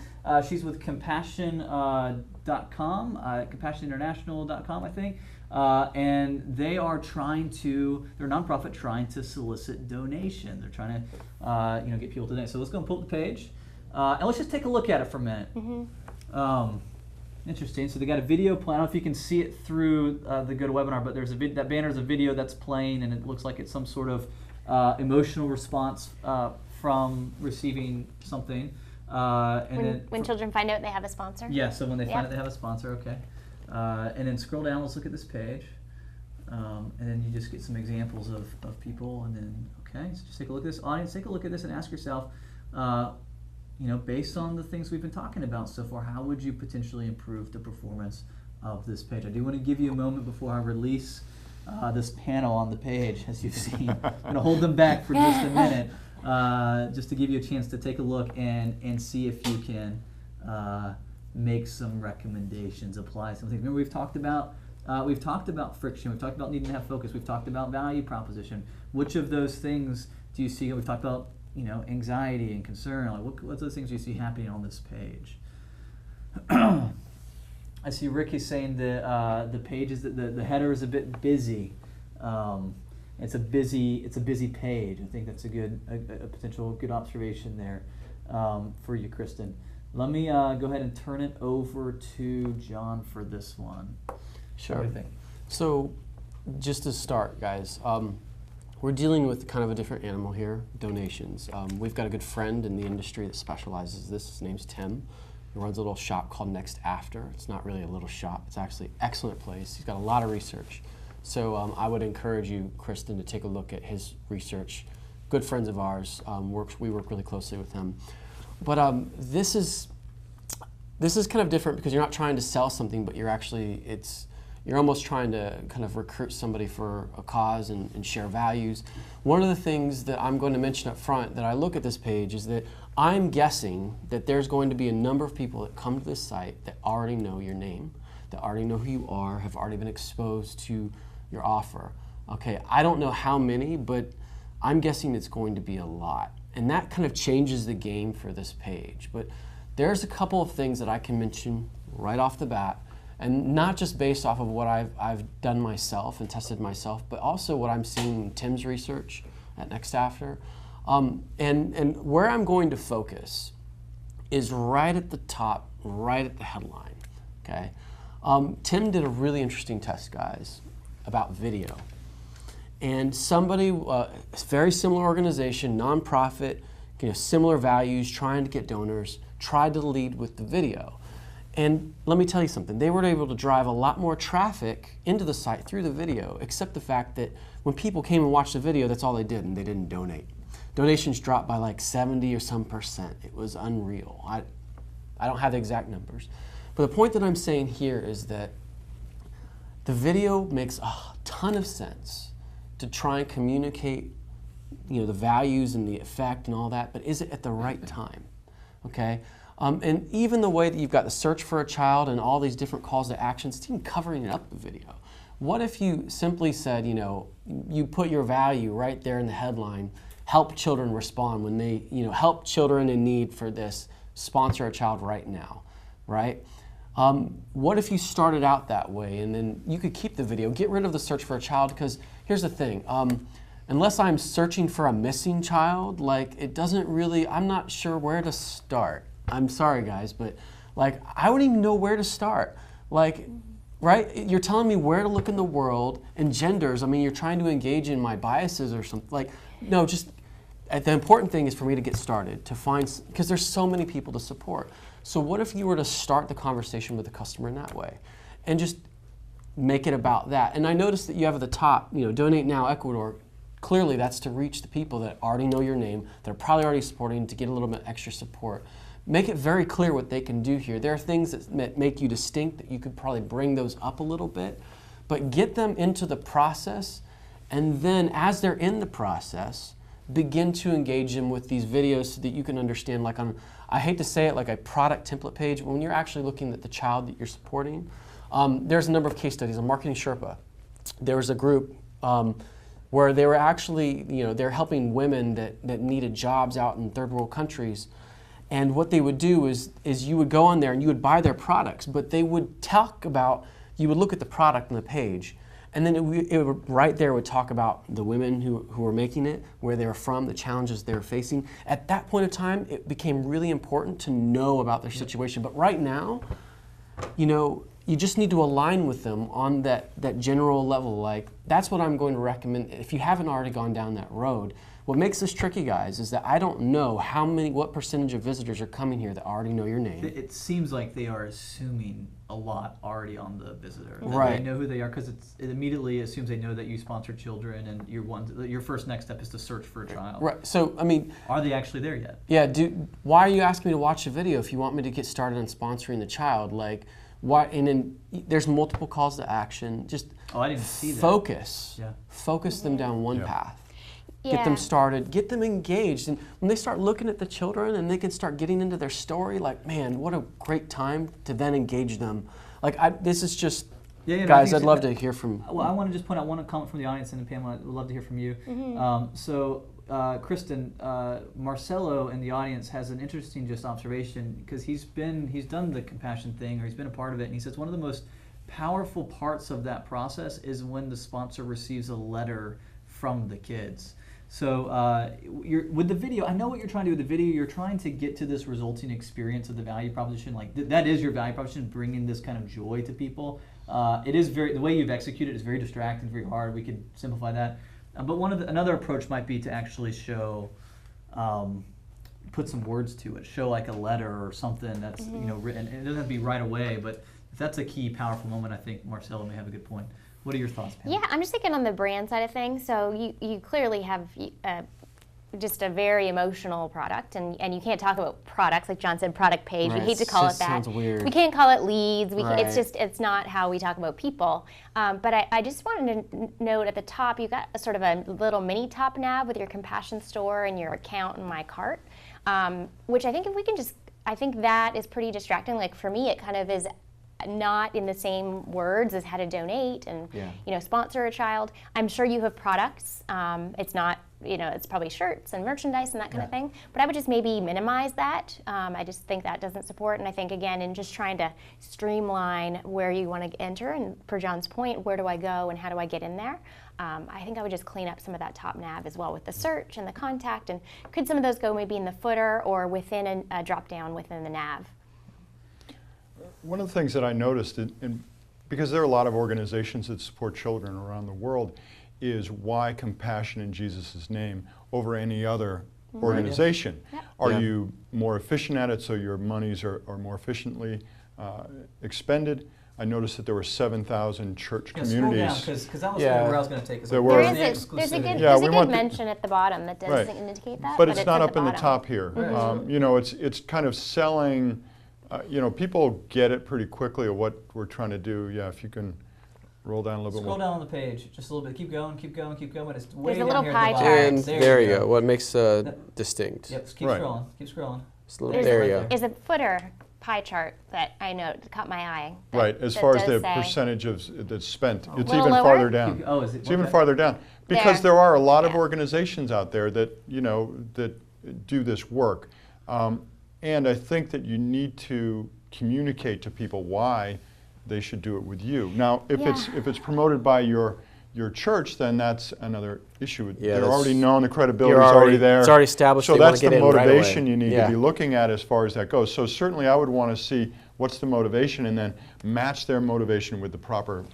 She's with compassion.com, compassioninternational.com, I think. And they are they're a nonprofit trying to solicit donation. They're trying to get people to donate. So let's go and pull up the page, and let's just take a look at it for a minute. Mm-hmm. Interesting. So they got a video playing. I don't know if you can see it through the GoToWebinar, but there's that banner is a video that's playing, and it looks like it's some sort of emotional response from receiving something. When children find out they have a sponsor? Yeah, so when they find out they have a sponsor, okay. And then scroll down, let's look at this page. And then you just get some examples of people, and then, okay, so just take a look at this. Audience, take a look at this and ask yourself, based on the things we've been talking about so far, how would you potentially improve the performance of this page? I do want to give you a moment before I release this panel on the page, as you've seen. I'm going to hold them back for just a minute, just to give you a chance to take a look and see if you can make some recommendations, apply something. Remember, we've talked about friction, we've talked about needing to have focus, we've talked about value proposition. Which of those things do you see? We've talked about anxiety and concern. Like what's those things you see happening on this page? I see Ricky saying the page is the header is a bit busy. It's a busy page. I think that's a potential good observation there for you, Kristen. Let me go ahead and turn it over to John for this one. Sure. What do you think? So, just to start, guys, we're dealing with kind of a different animal here, donations. We've got a good friend in the industry that specializes in this. His name's Tim. He runs a little shop called Next After. It's not really a little shop. It's actually an excellent place. He's got a lot of research. So I would encourage you, Kristen, to take a look at his research. Good friends of ours. We work really closely with him. But this is kind of different because you're not trying to sell something, but you're almost trying to kind of recruit somebody for a cause and share values. One of the things that I'm going to mention up front that I look at this page is that I'm guessing that there's going to be a number of people that come to this site that already know your name, that already know who you are, have already been exposed to your offer. Okay, I don't know how many, but I'm guessing it's going to be a lot. And that kind of changes the game for this page. But there's a couple of things that I can mention right off the bat, and not just based off of what I've done myself and tested myself, but also what I'm seeing in Tim's research at Next After. And where I'm going to focus is right at the top, right at the headline, okay? Tim did a really interesting test, guys, about video. And somebody, very similar organization, nonprofit, similar values, trying to get donors, tried to lead with the video. And let me tell you something, they were able to drive a lot more traffic into the site through the video, except the fact that when people came and watched the video, that's all they did, and they didn't donate. Donations dropped by like 70 or some %. It was unreal. I don't have the exact numbers. But the point that I'm saying here is that the video makes a ton of sense to try and communicate, the values and the effect and all that, but is it at the right time? Okay? And even the way that you've got the search for a child and all these different calls to actions, it's even covering it up the video. What if you simply said, you put your value right there in the headline, help children respond when they, help children in need for this, sponsor a child right now, right? What if you started out that way and then you could keep the video, get rid of the search for a child, because here's the thing, unless I'm searching for a missing child, like it doesn't really, I'm not sure where to start. I'm sorry guys, but like I wouldn't even know where to start. Like, right, you're telling me where to look in the world and genders, I mean you're trying to engage in my biases or something, like, no, just, the important thing is for me to get started, to find, because there's so many people to support. So what if you were to start the conversation with the customer in that way and just make it about that? And I noticed that you have at the top, Donate Now Ecuador. Clearly that's to reach the people that already know your name, that are probably already supporting, to get a little bit extra support. Make it very clear what they can do here. There are things that make you distinct that you could probably bring those up a little bit, but get them into the process, and then as they're in the process, begin to engage them with these videos so that you can understand, like on, I hate to say it, like a product template page, when you're actually looking at the child that you're supporting. There's a number of case studies on Marketing Sherpa. There was a group where they were actually, they're helping women that needed jobs out in third world countries. And what they would do is you would go on there and you would buy their products, but they would talk about, you would look at the product on the page, and then it would, right there would talk about the women who were making it, where they were from, the challenges they were facing. At that point in time, it became really important to know about their situation. But right now, you just need to align with them on that general level. Like, that's what I'm going to recommend. If you haven't already gone down that road, what makes this tricky, guys, is that I don't know what percentage of visitors are coming here that already know your name. It seems like they are assuming a lot already on the visitor. That Right. They know who they are, because it immediately assumes they know that you sponsor children, and your first next step is to search for a child. Right. So, I mean, Are they actually there yet? yeah, why are you asking me to watch a video if you want me to get started on sponsoring the child? Like, why? And then there's multiple calls to action. Just I didn't see that. focus. Yeah. Focus them down one Yeah. path. Yeah. Get them started, get them engaged. And when they start looking at the children and they can start getting into their story, like, man, what a great time to then engage them. Like, this is just, Yeah, no, I guys, think I'd love to hear from. Well, I want to just point out one comment from the audience, and then Pamela, I'd love to hear from you. Kristen, Marcelo in the audience has an interesting just observation, because he's done the compassion thing, or he's been a part of it, and he says one of the most powerful parts of that process is when the sponsor receives a letter from the kids. So with the video, I know what you're trying to do with the video. You're trying to get to this resulting experience of the value proposition. Like that is your value proposition, bringing this kind of joy to people. It is the way you've executed is very distracting, very hard. We could simplify that. But another approach might be to actually show, put some words to it. Show like a letter or something that's written. It doesn't have to be right away, but if that's a key, powerful moment, I think Marcelo may have a good point. What are your thoughts, Pamela? Yeah, I'm just thinking on the brand side of things. So you clearly have just a very emotional product, and you can't talk about products, like John said, product page. Right. We hate to call it that. Sounds weird. We can't call it leads. Right. It's not how we talk about people. But I just wanted to note at the top, you've got a sort of a little mini top nav with your compassion store and your account and my cart, which I think if we can I think that is pretty distracting. Like for me, it kind of is not in the same words as how to donate and sponsor a child. I'm sure you have products. It's not, it's probably shirts and merchandise and that kind of thing. But I would just maybe minimize that. I just think that doesn't support. And I think again, in just trying to streamline where you want to enter, and per John's point, where do I go and how do I get in there? I think I would just clean up some of that top nav as well with the search and the contact. And could some of those go maybe in the footer or within a drop down within the nav? One of the things that I noticed, because there are a lot of organizations that support children around the world, is why compassion in Jesus' name over any other organization? Yep. Are you more efficient at it, so your monies are more efficiently expended? I noticed that there were 7,000 church communities. Scroll down, because that was where I was going to take us. There were- There's a good want mention at the bottom that doesn't indicate that. But it's not up in the bottom. top here. It's kind of selling. People get it pretty quickly of what we're trying to do. Yeah, if you can roll down a little bit Scroll more. down on the page, just a little bit. Keep going, keep going, keep going. It's way There's a down little here pie at the chart. bottom. And there you go. What makes distinct? Yep, keep Right. scrolling, keep scrolling. Just a little, There's there you go. There's a footer pie chart that I know caught my eye. Right, as far as the does say- percentage of that's spent, it's Little even lower? farther down. Is it? It's even farther down. Because there are a lot of organizations out there that, that do this work. And I think that you need to communicate to people why they should do it with you. Now, if it's promoted by your church, then that's another issue. They're already known, the credibility is already there. It's already established. So that's the motivation right you need to be looking at as far as that goes. So certainly I would want to see what's the motivation and then match their motivation with the proper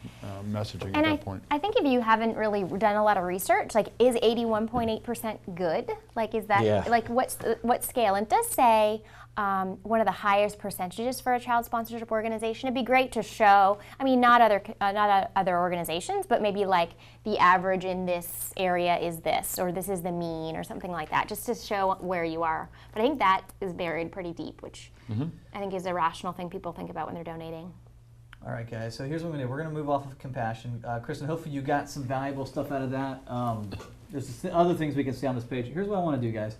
messaging at that point. I think if you haven't really done a lot of research, like is 81.8% good? Like is that, like what scale? And it does say one of the highest percentages for a child sponsorship organization. It'd be great to show, I mean, not other organizations, but maybe like the average in this area is this, or this is the mean, or something like that, just to show where you are. But I think that is buried pretty deep, which I think is a rational thing people think about when they're donating. All right, guys, so here's what we're going to do. We're going to move off of compassion. Kristen, hopefully you got some valuable stuff out of that. There's other things we can see on this page. Here's what I want to do, guys.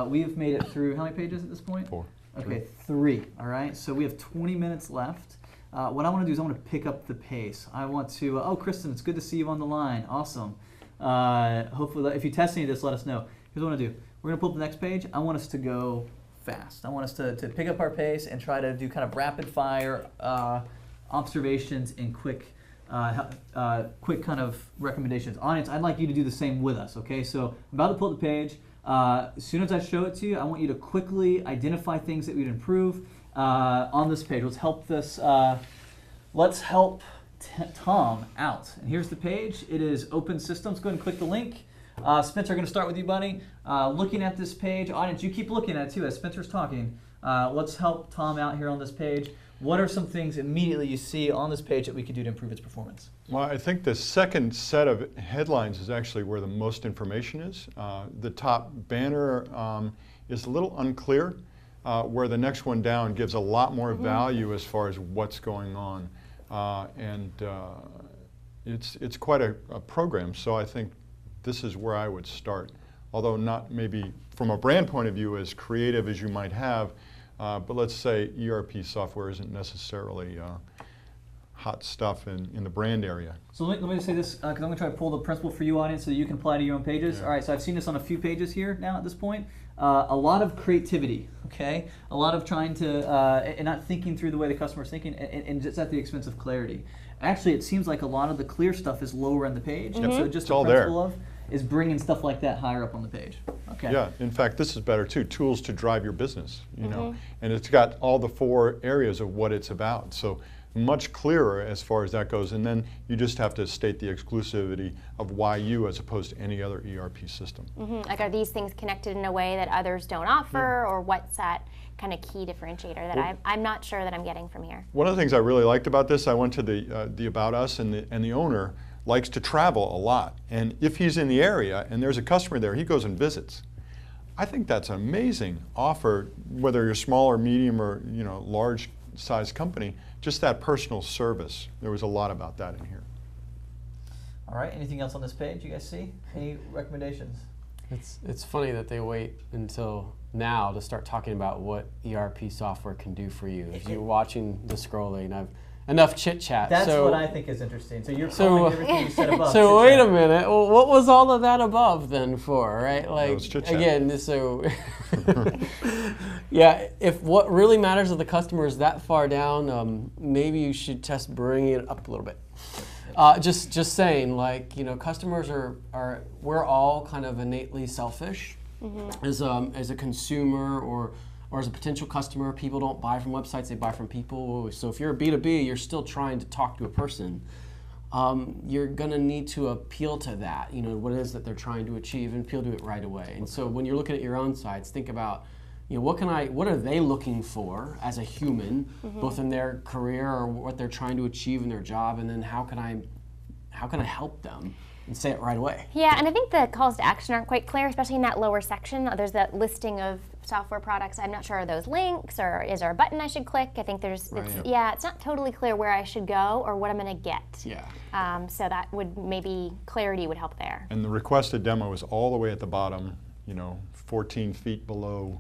We've made it through, how many pages at this point? 4. Okay, 3. All right, so we have 20 minutes left. What I want to do is I want to pick up the pace. I want to, oh, Kristen, it's good to see you on the line. Awesome. Hopefully, if you test any of this, let us know. Here's what I want to do. We're going to pull up the next page. I want us to go fast. I want us to pick up our pace and try to do kind of rapid fire observations and quick kind of recommendations. Audience, I'd like you to do the same with us, okay? So I'm about to pull up the page. As soon as I show it to you, I want you to quickly identify things that we'd improve on this page. Let's help this. Let's help Tom out. And here's the page. It is Open Systems. Go ahead and click the link. Spencer, I'm going to start with you, buddy. Looking at this page, audience, you keep looking at it too as Spencer's talking. Let's help Tom out here on this page. What are some things immediately you see on this page that we could do to improve its performance? Well, I think the second set of headlines is actually where the most information is. The top banner is a little unclear, where the next one down gives a lot more value as far as what's going on. It's quite a program, so I think this is where I would start. Although not maybe from a brand point of view as creative as you might have, but let's say ERP software isn't necessarily hot stuff in the brand area. So let me say this, because I'm going to try to pull the principle for you, audience, so you can apply to your own pages. All right, so I've seen this on a few pages here now at this point. A lot of creativity, okay? A lot of trying to, and not thinking through the way the customer's thinking, and it's at the expense of clarity. Actually, it seems like a lot of the clear stuff is lower on the page, and so just the principle is bringing stuff like that higher up on the page. Okay. Yeah, in fact, this is better too. Tools to drive your business, you know, and it's got all the 4 areas of what it's about. So much clearer as far as that goes, and then you just have to state the exclusivity of why you as opposed to any other ERP system. Like, are these things connected in a way that others don't offer, or what's that kind of key differentiator that I'm not sure that I'm getting from here? One of the things I really liked about this, I went to the About Us, and the owner likes to travel a lot, and if he's in the area and there's a customer there, he goes and visits. I think that's an amazing offer, whether you're small or medium or large size company. Just that personal service. There was a lot about that in here. All right, anything else on this page you guys see? Any recommendations? It's funny that they wait until now to start talking about what ERP software can do for you. If you're watching the scrolling, I've enough chit chat. That's what I think is interesting. So you're calling everything you said above. So wait a minute. Well, what was all of that above then for, right? Like again, so yeah. If what really matters to the customer is that far down, maybe you should test bringing it up a little bit. Just saying, like customers are we're all kind of innately selfish as a consumer or as a potential customer. People don't buy from websites, they buy from people. So if you're a B2B, you're still trying to talk to a person. You're gonna need to appeal to that, what it is that they're trying to achieve, and appeal to it right away. And so when you're looking at your own sites, think about, what are they looking for as a human, both in their career or what they're trying to achieve in their job, and then how can I help them? And say it right away. Yeah, and I think the calls to action aren't quite clear, especially in that lower section. There's that listing of software products. I'm not sure, are those links, or is there a button I should click? I think it's not totally clear where I should go or what I'm going to get. Yeah. So that maybe clarity would help there. And the requested demo is all the way at the bottom, 14 feet below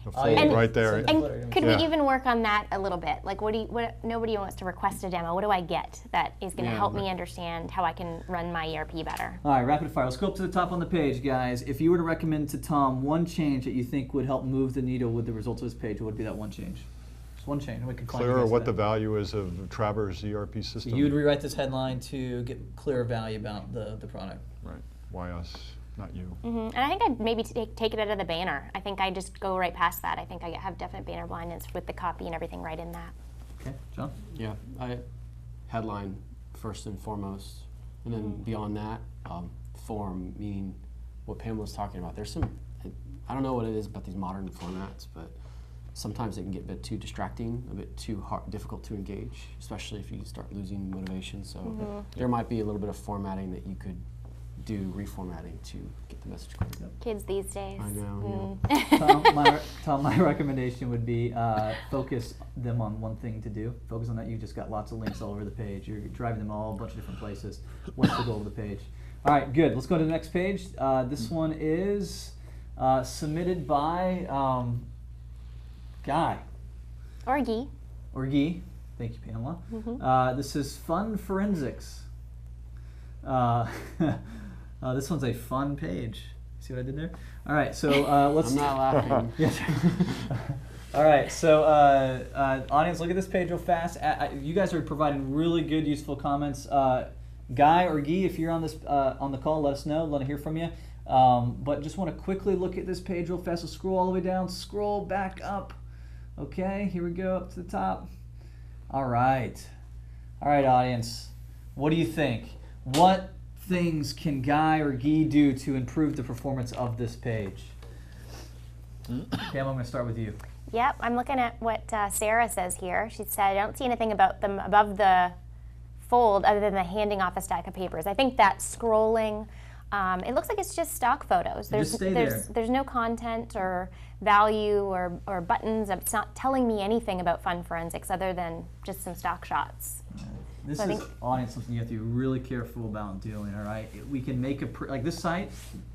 The fold right there. And could Yeah. we even work on that a little bit? Like, nobody wants to request a demo. What do I get that is going to help me understand how I can run my ERP better? All right, rapid fire. Let's go up to the top on the page, guys. If you were to recommend to Tom one change that you think would help move the needle with the results of this page, what would be that one change? Just one change. We can Clearer what the value is of Traver's ERP system. So you would rewrite this headline to get clearer value about the product. Right. Why us, not you? And I think I'd maybe take it out of the banner. I think I just go right past that. I think I have definite banner blindness with the copy and everything right in that. Okay, John? Yeah, headline first and foremost, and then beyond that, form, meaning what Pamela's talking about. There's some, I don't know what it is about these modern formats, but sometimes it can get a bit too distracting, a bit too difficult to engage, especially if you start losing motivation. So there might be a little bit of formatting that you could do, reformatting to get the message clear. Kids these days. I know. Tom, my recommendation would be focus them on one thing to do. Focus on that. You just got lots of links all over the page. You're driving them all a bunch of different places. What's the goal of the page? All right, good. Let's go to the next page. This one is submitted by Guy. Or Guy. Or Guy. Thank you, Pamela. This is Fun Forensics. This one's a fun page. See what I did there? All right, so let's. I'm not laughing. Yes. All right, so audience, look at this page real fast. You guys are providing really good, useful comments. Guy or Guy, if you're on this on the call, let us know. Let us hear from you. But just want to quickly look at this page real fast. So scroll all the way down. Scroll back up. Okay, here we go up to the top. All right, audience. What do you think? What things can Guy or Guy do to improve the performance of this page? Pam, I'm going to start with you. Yep, I'm looking at what Sarah says here. She said, I don't see anything about them above the fold other than the handing off a stack of papers. I think that scrolling, it looks like it's just stock photos. There's no content or value or buttons. It's not telling me anything about fun forensics other than just some stock shots. This is, audience, something you have to be really careful about doing, all right? We can make like this site,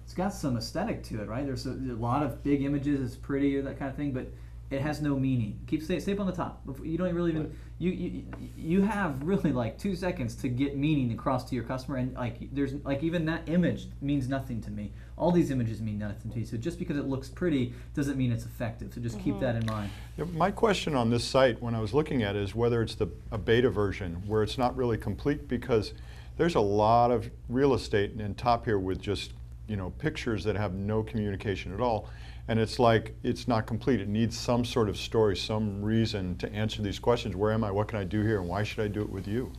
it's got some aesthetic to it, right? There's a lot of big images, it's pretty or that kind of thing, but it has no meaning. Stay up on the top. You don't really even, you have really like 2 seconds to get meaning across to your customer, and even that image means nothing to me. All these images mean nothing to me. So just because it looks pretty doesn't mean it's effective. So just keep that in mind. Yeah, my question on this site when I was looking at it is whether it's a beta version where it's not really complete, because there's a lot of real estate in top here with just pictures that have no communication at all. And it's like, it's not complete. It needs some sort of story, some reason to answer these questions. Where am I? What can I do here? And why should I do it with you?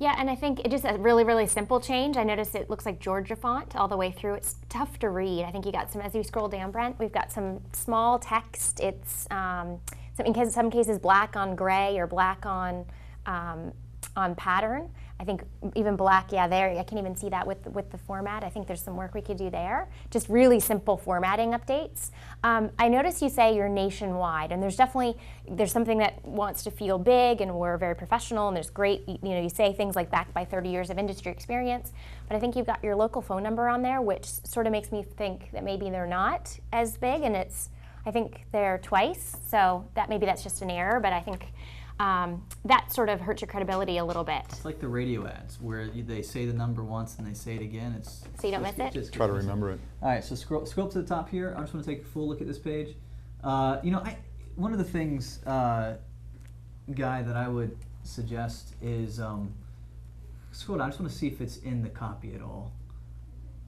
Yeah, and I think it just a really, really simple change. I noticed it looks like Georgia font all the way through. It's tough to read. I think you got some, as you scroll down, Brent, we've got some small text. It's in some cases black on gray or black on pattern. I think even black, there, I can't even see that with the format. I think there's some work we could do there. Just really simple formatting updates. I notice you say you're nationwide, and there's something that wants to feel big, and we're very professional, and there's great, you say things like backed by 30 years of industry experience, but I think you've got your local phone number on there, which sort of makes me think that maybe they're not as big, and I think they're twice, so maybe that's just an error, but I think that sort of hurts your credibility a little bit. It's like the radio ads where they say the number once and they say it again. So you don't miss it? Try to remember it. All right, so scroll up to the top here. I just want to take a full look at this page. One of the things, Guy, that I would suggest is scroll down. I just want to see if it's in the copy at all.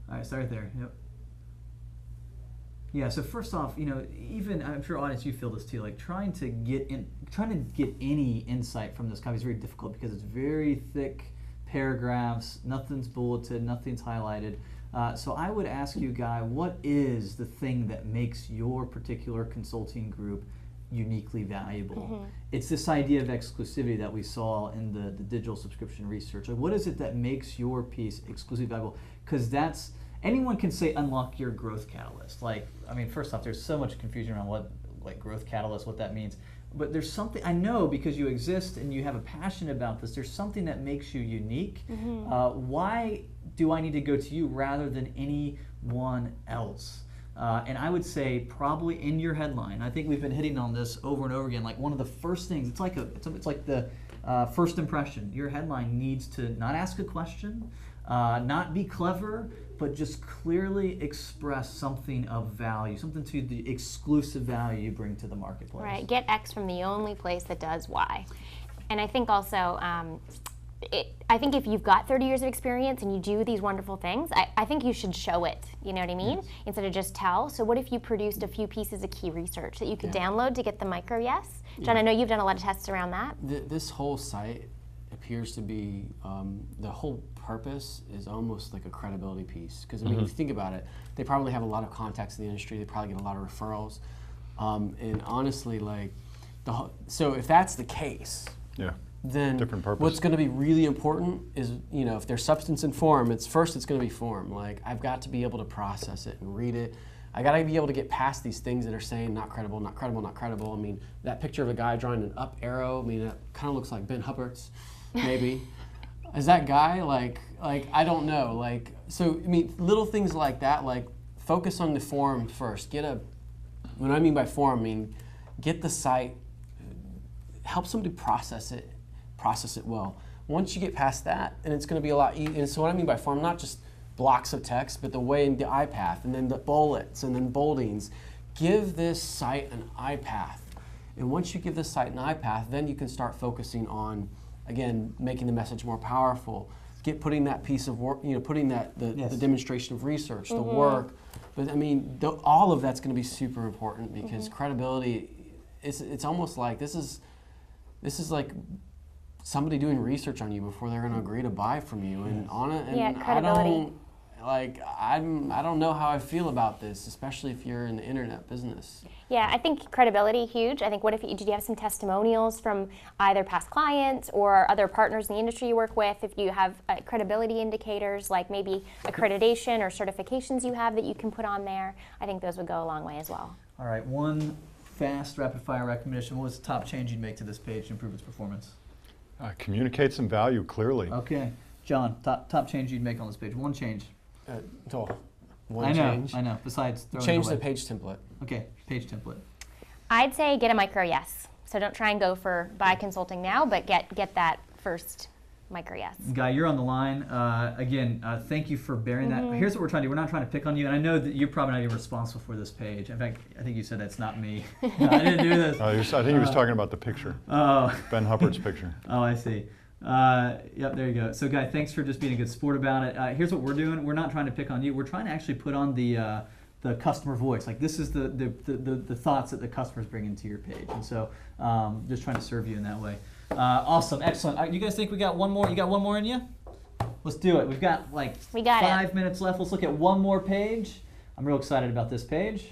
All right, start right there. Yep. Yeah, so first off, even I'm sure audience you feel this too, like trying to get any insight from this copy is very difficult because it's very thick paragraphs, nothing's bulleted, nothing's highlighted. So I would ask you, Guy, what is the thing that makes your particular consulting group uniquely valuable? It's this idea of exclusivity that we saw in the digital subscription research. Like, what is it that makes your piece exclusively valuable? Because anyone can say unlock your growth catalyst. First off, there's so much confusion around what growth catalyst, what that means. But there's something, I know, because you exist and you have a passion about this, there's something that makes you unique. Why do I need to go to you rather than anyone else? And I would say probably in your headline, I think we've been hitting on this over and over again, like one of the first things, it's like the first impression. Your headline needs to not ask a question, not be clever, but just clearly express something of value, something to the exclusive value you bring to the marketplace. Right, get X from the only place that does Y. And I think also, I think if you've got 30 years of experience and you do these wonderful things, I think you should show it, you know what I mean? Yes. Instead of just tell. So what if you produced a few pieces of key research that you could download to get the micro yes? John, I know you've done a lot of tests around that. This whole site appears to be, the whole purpose is almost like a credibility piece. Because I mean, you think about it, they probably have a lot of contacts in the industry, they probably get a lot of referrals. And honestly, like, so if that's the case, then what's going to be really important is, you know, if there's substance and form, it's going to be form. Like, I've got to be able to process it and read it. I got to be able to get past these things that are saying not credible, not credible, not credible. I mean, that picture of a guy drawing an up arrow, I mean, that kind of looks like Ben Huppert's, maybe. Is that guy, like I don't know. Like, so, I mean, little things like that, like, focus on the form first. What I mean by form, I mean, get the site, help somebody process it well. Once you get past that, and it's going to be a lot easier. And so what I mean by form, not just blocks of text, but the way in the eye path, and then the bullets, and then boldings. Give this site an eye path. And once you give this site an eye path, then you can start focusing on, again, making the message more powerful. Putting that piece of work, you know, putting that the demonstration of research, the work. But I mean, all of that's going to be super important because credibility. It's almost like this is like somebody doing research on you before they're going to agree to buy from you, and on it. And credibility. I don't know how I feel about this, especially if you're in the internet business. Yeah, I think credibility huge. I think did you have some testimonials from either past clients or other partners in the industry you work with? If you have credibility indicators, like maybe accreditation or certifications you have that you can put on there, I think those would go a long way as well. All right, one fast rapid fire recommendation. What was the top change you'd make to this page to improve its performance? Communicate some value clearly. Okay. John, top change you'd make on this page. One change. Change. I know. Besides throwing change it away. the page template. Okay, page template. I'd say get a micro yes. So don't try and go for buy consulting now, but get that first micro yes. Guy, you're on the line. Again, thank you for bearing that. Here's what we're trying to do. We're not trying to pick on you, and I know that you're probably not even responsible for this page. In fact, I think you said that's not me. No, I didn't do this. I think he was talking about the picture. Oh. Ben Huppert's picture. Oh, I see. Yep, there you go. So, Guy, thanks for just being a good sport about it. Here's what we're doing. We're not trying to pick on you. We're trying to actually put on the customer voice. Like, this is the thoughts that the customers bring into your page. And so, just trying to serve you in that way. Awesome, excellent. You guys think we got one more? You got one more in you? Let's do it. We've got like 5 minutes left. Let's look at one more page. I'm real excited about this page.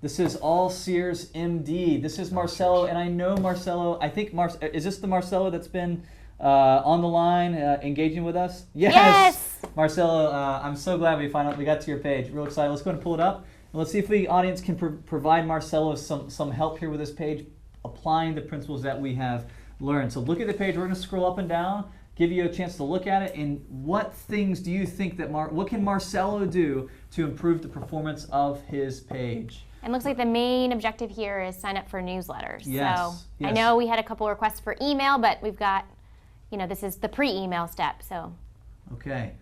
This is All Sears MD. This is Marcelo, and I know Marcelo. I think is this the Marcelo that's been on the line engaging with us? Yes. Marcelo, I'm so glad we got to your page. Real excited. Let's go ahead and pull it up. And let's see if the audience can provide Marcelo some help here with this page, applying the principles that we have learned. So look at the page. We're going to scroll up and down, give you a chance to look at it. And what things do you think what can Marcelo do to improve the performance of his page? It looks like the main objective here is sign up for newsletters. Yes. So I know we had a couple requests for email, but we've got, this is the pre-email step. So. Okay.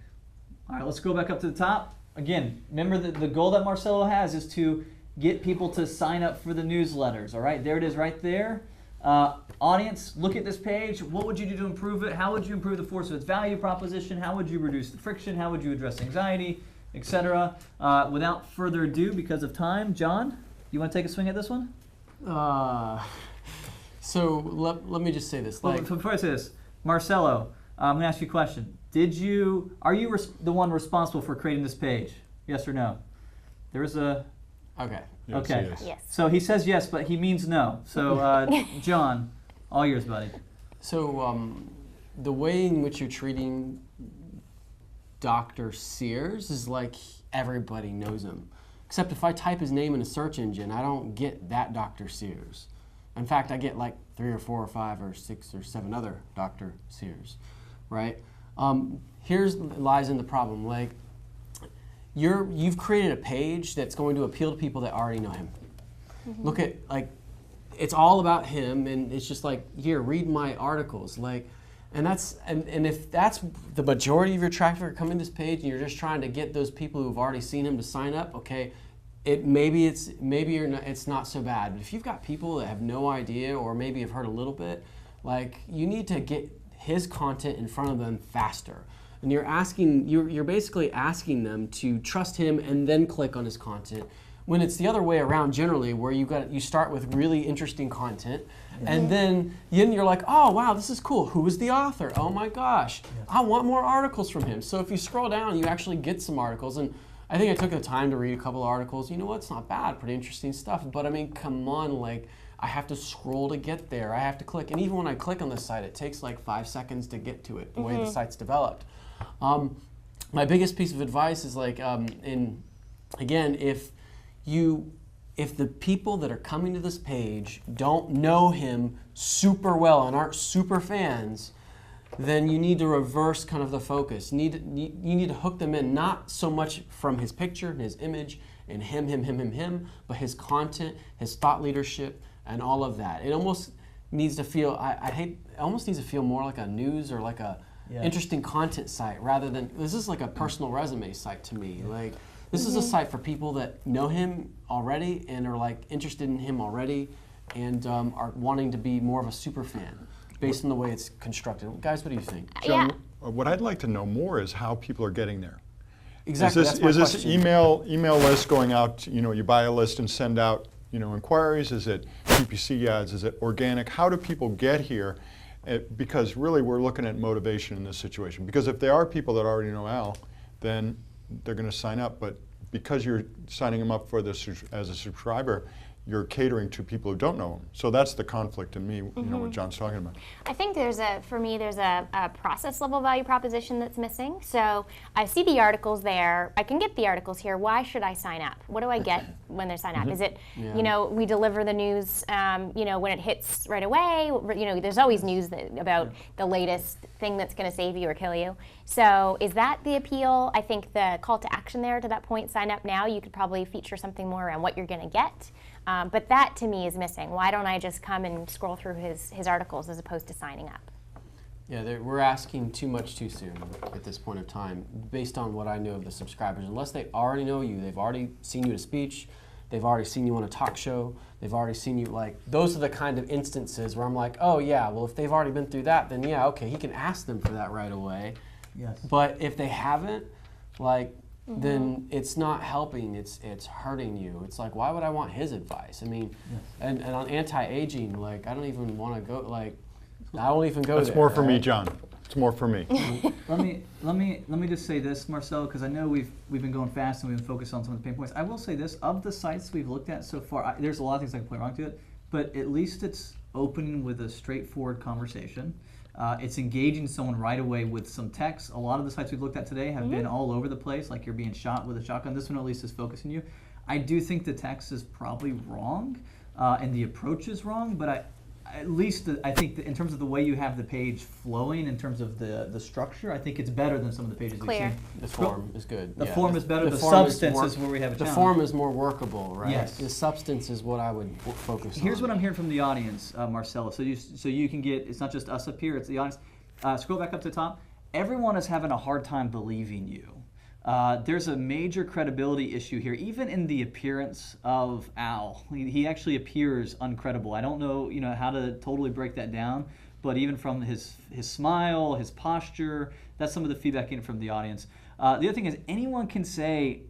All right, let's go back up to the top. Again, remember that the goal that Marcelo has is to get people to sign up for the newsletters. All right, there it is right there. Audience, look at this page. What would you do to improve it? How would you improve the force of its value proposition? How would you reduce the friction? How would you address anxiety, etc.? Without further ado, because of time, John, you want to take a swing at this one? So let me just say this. Well, before I say this, Marcelo, I'm going to ask you a question. Are you the one responsible for creating this page? Yes or no? There is a... Okay. Yes, okay. Yes. So he says yes, but he means no. So, John, all yours, buddy. So, the way in which you're treating Dr. Sears is like everybody knows him. Except if I type his name in a search engine, I don't get that Dr. Sears. In fact, I get like 3 or 4 or 5 or 6 or 7 other Dr. Sears, right? Here's lies in the problem. Like, you've created a page that's going to appeal to people that already know him. Look at, like, it's all about him, and it's just like, here, read my articles, like, and if that's the majority of your traffic coming to this page, and you're just trying to get those people who've already seen him to sign up, okay, maybe it's not so bad. But if you've got people that have no idea, or maybe have heard a little bit, like, you need to get his content in front of them faster. And you're basically asking them to trust him and then click on his content. When it's the other way around generally, where you start with really interesting content, and then you're like, oh wow, this is cool. Who is the author? Oh my gosh, I want more articles from him. So if you scroll down, you actually get some articles. And I think I took the time to read a couple of articles. You know what? It's not bad. Pretty interesting stuff. But I mean, come on, like, I have to scroll to get there. I have to click. And even when I click on the site, it takes like 5 seconds to get to it, the way the site's developed. My biggest piece of advice is, like, again, if the people that are coming to this page don't know him super well and aren't super fans, then you need to reverse kind of the focus. You need to hook them in, not so much from his picture and his image and him, but his content, his thought leadership, and all of that. It almost needs to feel, it almost needs to feel more like a news or like a interesting content site, rather than, this is like a personal resume site to me. Like, this is a site for people that know him already and are, like, interested in him already, and are wanting to be more of a super fan based on the way it's constructed. Guys, what do you think? John, what I'd like to know more is how people are getting there. Exactly. Is this email list going out? You buy a list and send out inquiries. Is it PPC ads? Is it organic? How do people get here? Because really, we're looking at motivation in this situation. Because if there are people that already know Al, then they're going to sign up. But because you're signing them up for this as a subscriber, you're catering to people who don't know him. So that's the conflict in me, what John's talking about. I think for me, there's a process level value proposition that's missing. So I see the articles there. I can get the articles here. Why should I sign up? What do I get when they sign up? Is it, we deliver the news, when it hits right away? There's always news about the latest thing that's going to save you or kill you. So is that the appeal? I think the call to action there, to that point, sign up now, you could probably feature something more around what you're going to get. But that, to me, is missing. Why don't I just come and scroll through his articles as opposed to signing up? Yeah, we're asking too much too soon at this point of time, based on what I know of the subscribers. Unless they already know you, they've already seen you at a speech, they've already seen you on a talk show, they've already seen you, like, those are the kind of instances where I'm like, oh yeah, well, if they've already been through that, then yeah, okay, he can ask them for that right away. Yes. But if they haven't, like, then it's not helping, it's hurting you. It's like, why would I want his advice? I mean, and on anti-aging, like, I don't even want to go, like, I won't even go there. That's more for me, John. It's more for me. Let me just say this, Marcel, because I know we've been going fast and we've been focused on some of the pain points. I will say this, of the sites we've looked at so far, there's a lot of things I can point wrong to it, but at least it's opening with a straightforward conversation. It's engaging someone right away with some text. A lot of the sites we've looked at today have been all over the place, like you're being shot with a shotgun. This one at least is focusing you. I do think the text is probably wrong, and the approach is wrong, but I think that in terms of the way you have the page flowing, in terms of the structure, I think it's better than some of the pages we've seen. The form is good. The form is better. The substance is where we have a challenge. The form is more workable, right? Yes. The substance is what I would focus on. Here's what I'm hearing from the audience, Marcella. So you can get, it's not just us up here, it's the audience. Scroll back up to the top. Everyone is having a hard time believing you. There's a major credibility issue here, even in the appearance of Al. He actually appears uncredible. I don't know, how to totally break that down, but even from his smile, his posture, that's some of the feedback getting from the audience. The other thing is, anyone can say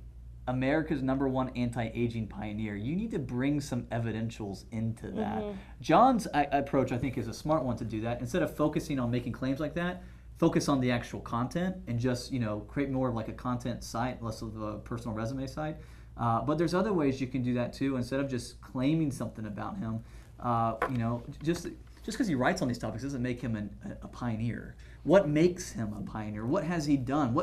America's #1 anti-aging pioneer. You need to bring some evidentials into that. John's approach, I think, is a smart one to do that. Instead of focusing on making claims like that, focus on the actual content and just create more of like a content site, less of a personal resume site. But there's other ways you can do that too. Instead of just claiming something about him, just because he writes on these topics doesn't make him a pioneer. What makes him a pioneer? What has he done?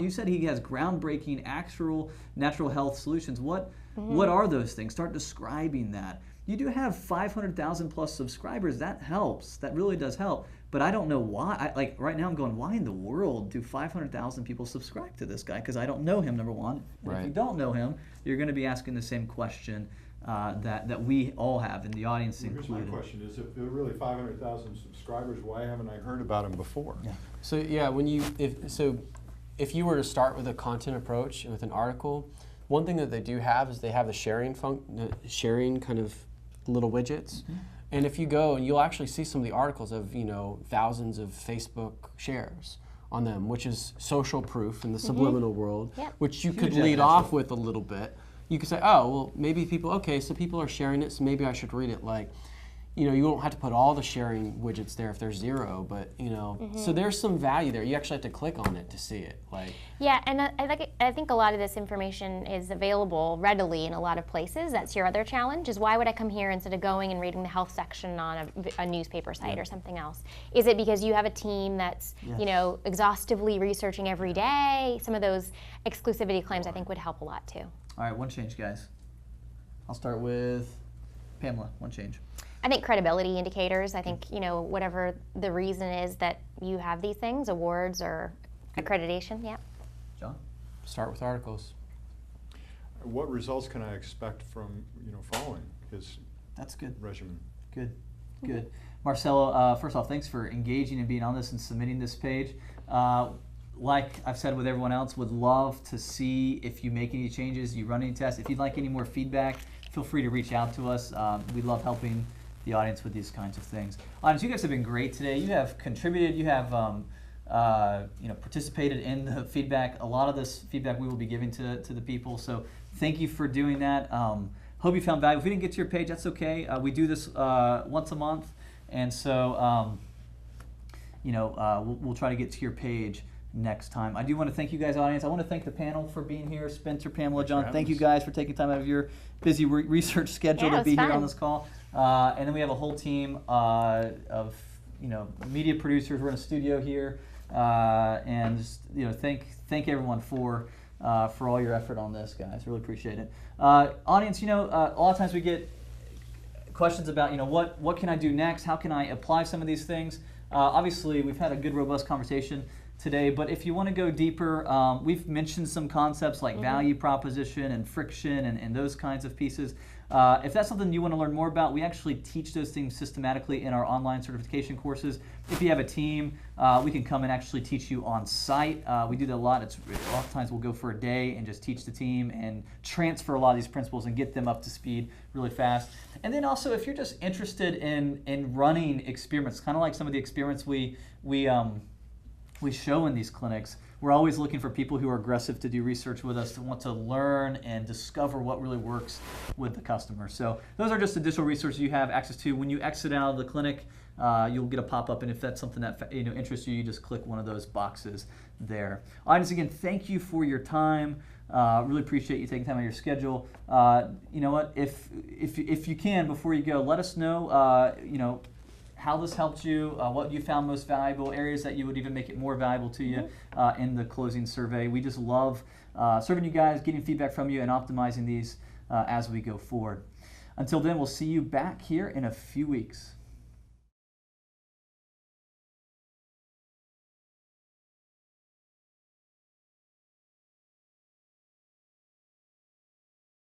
You said he has groundbreaking actual natural health solutions. What are those things? Start describing that. You do have 500,000 plus subscribers. That helps. That really does help. but I don't know why. Like right now I'm going, why in the world do 500,000 people subscribe to this guy? Because I don't know him, number one. And if you don't know him, you're going to be asking the same question that we all have, and the audience included. Here's my question: is if there are really 500,000 subscribers, why haven't I heard about him before? Yeah. So yeah, if you were to start with a content approach with an article, one thing that they do have is they have the sharing kind of little widgets. Mm-hmm. And if you go, and you'll actually see some of the articles of thousands of Facebook shares on them, which is social proof in the subliminal world, which you could lead off with a little bit. You could say, oh, well, maybe so people are sharing it, so maybe I should read it. Like, you don't have to put all the sharing widgets there if there's 0, but so there's some value there. You actually have to click on it to see it. Like, yeah, and I think a lot of this information is available readily in a lot of places. That's your other challenge, is why would I come here instead of going and reading the health section on a newspaper site or something else? Is it because you have a team that's exhaustively researching every day? Some of those exclusivity claims I think would help a lot too. All right, one change, guys. I'll start with Pamela. One change. I think credibility indicators. I think, whatever the reason is that you have these things, awards or accreditation, John? Start with articles. What results can I expect from, following his That's good. regimen? Good, good. Marcelo, first off, thanks for engaging and being on this and submitting this page. Like I've said with everyone else, would love to see if you make any changes, you run any tests. If you'd like any more feedback, feel free to reach out to us. We love helping the audience with these kinds of things. Audience, you guys have been great today. You have contributed. You have participated in the feedback. A lot of this feedback we will be giving to the people. So thank you for doing that. Hope you found value. If we didn't get to your page, that's okay. We do this once a month, and so we'll try to get to your page next time. I do want to thank you guys, audience. I want to thank the panel for being here. Spencer, Pamela, John, thank you guys for taking time out of your busy research schedule to be here on this call. And then we have a whole team of media producers. We're in a studio here, and just thank everyone for all your effort on this, guys. Really appreciate it. Audience, a lot of times we get questions about what can I do next? How can I apply some of these things? Obviously, we've had a good, robust conversation today, but if you want to go deeper, we've mentioned some concepts like value proposition and friction and those kinds of pieces. If that's something you want to learn more about, we actually teach those things systematically in our online certification courses. If you have a team, we can come and actually teach you on site. We do that a lot. A lot of times we'll go for a day and just teach the team and transfer a lot of these principles and get them up to speed really fast. And then also, if you're just interested in running experiments, kind of like some of the experiments we show in these clinics, we're always looking for people who are aggressive to do research with us, to want to learn and discover what really works with the customer. So those are just additional resources you have access to. When you exit out of the clinic, you'll get a pop-up, and if that's something that interests you, you just click one of those boxes there. Audience, again, thank you for your time. Really appreciate you taking time out of your schedule. You know what? If you can, before you go, let us know. How this helped you, what you found most valuable, areas that you would even make it more valuable to you in the closing survey. We just love serving you guys, getting feedback from you, and optimizing these as we go forward. Until then, we'll see you back here in a few weeks.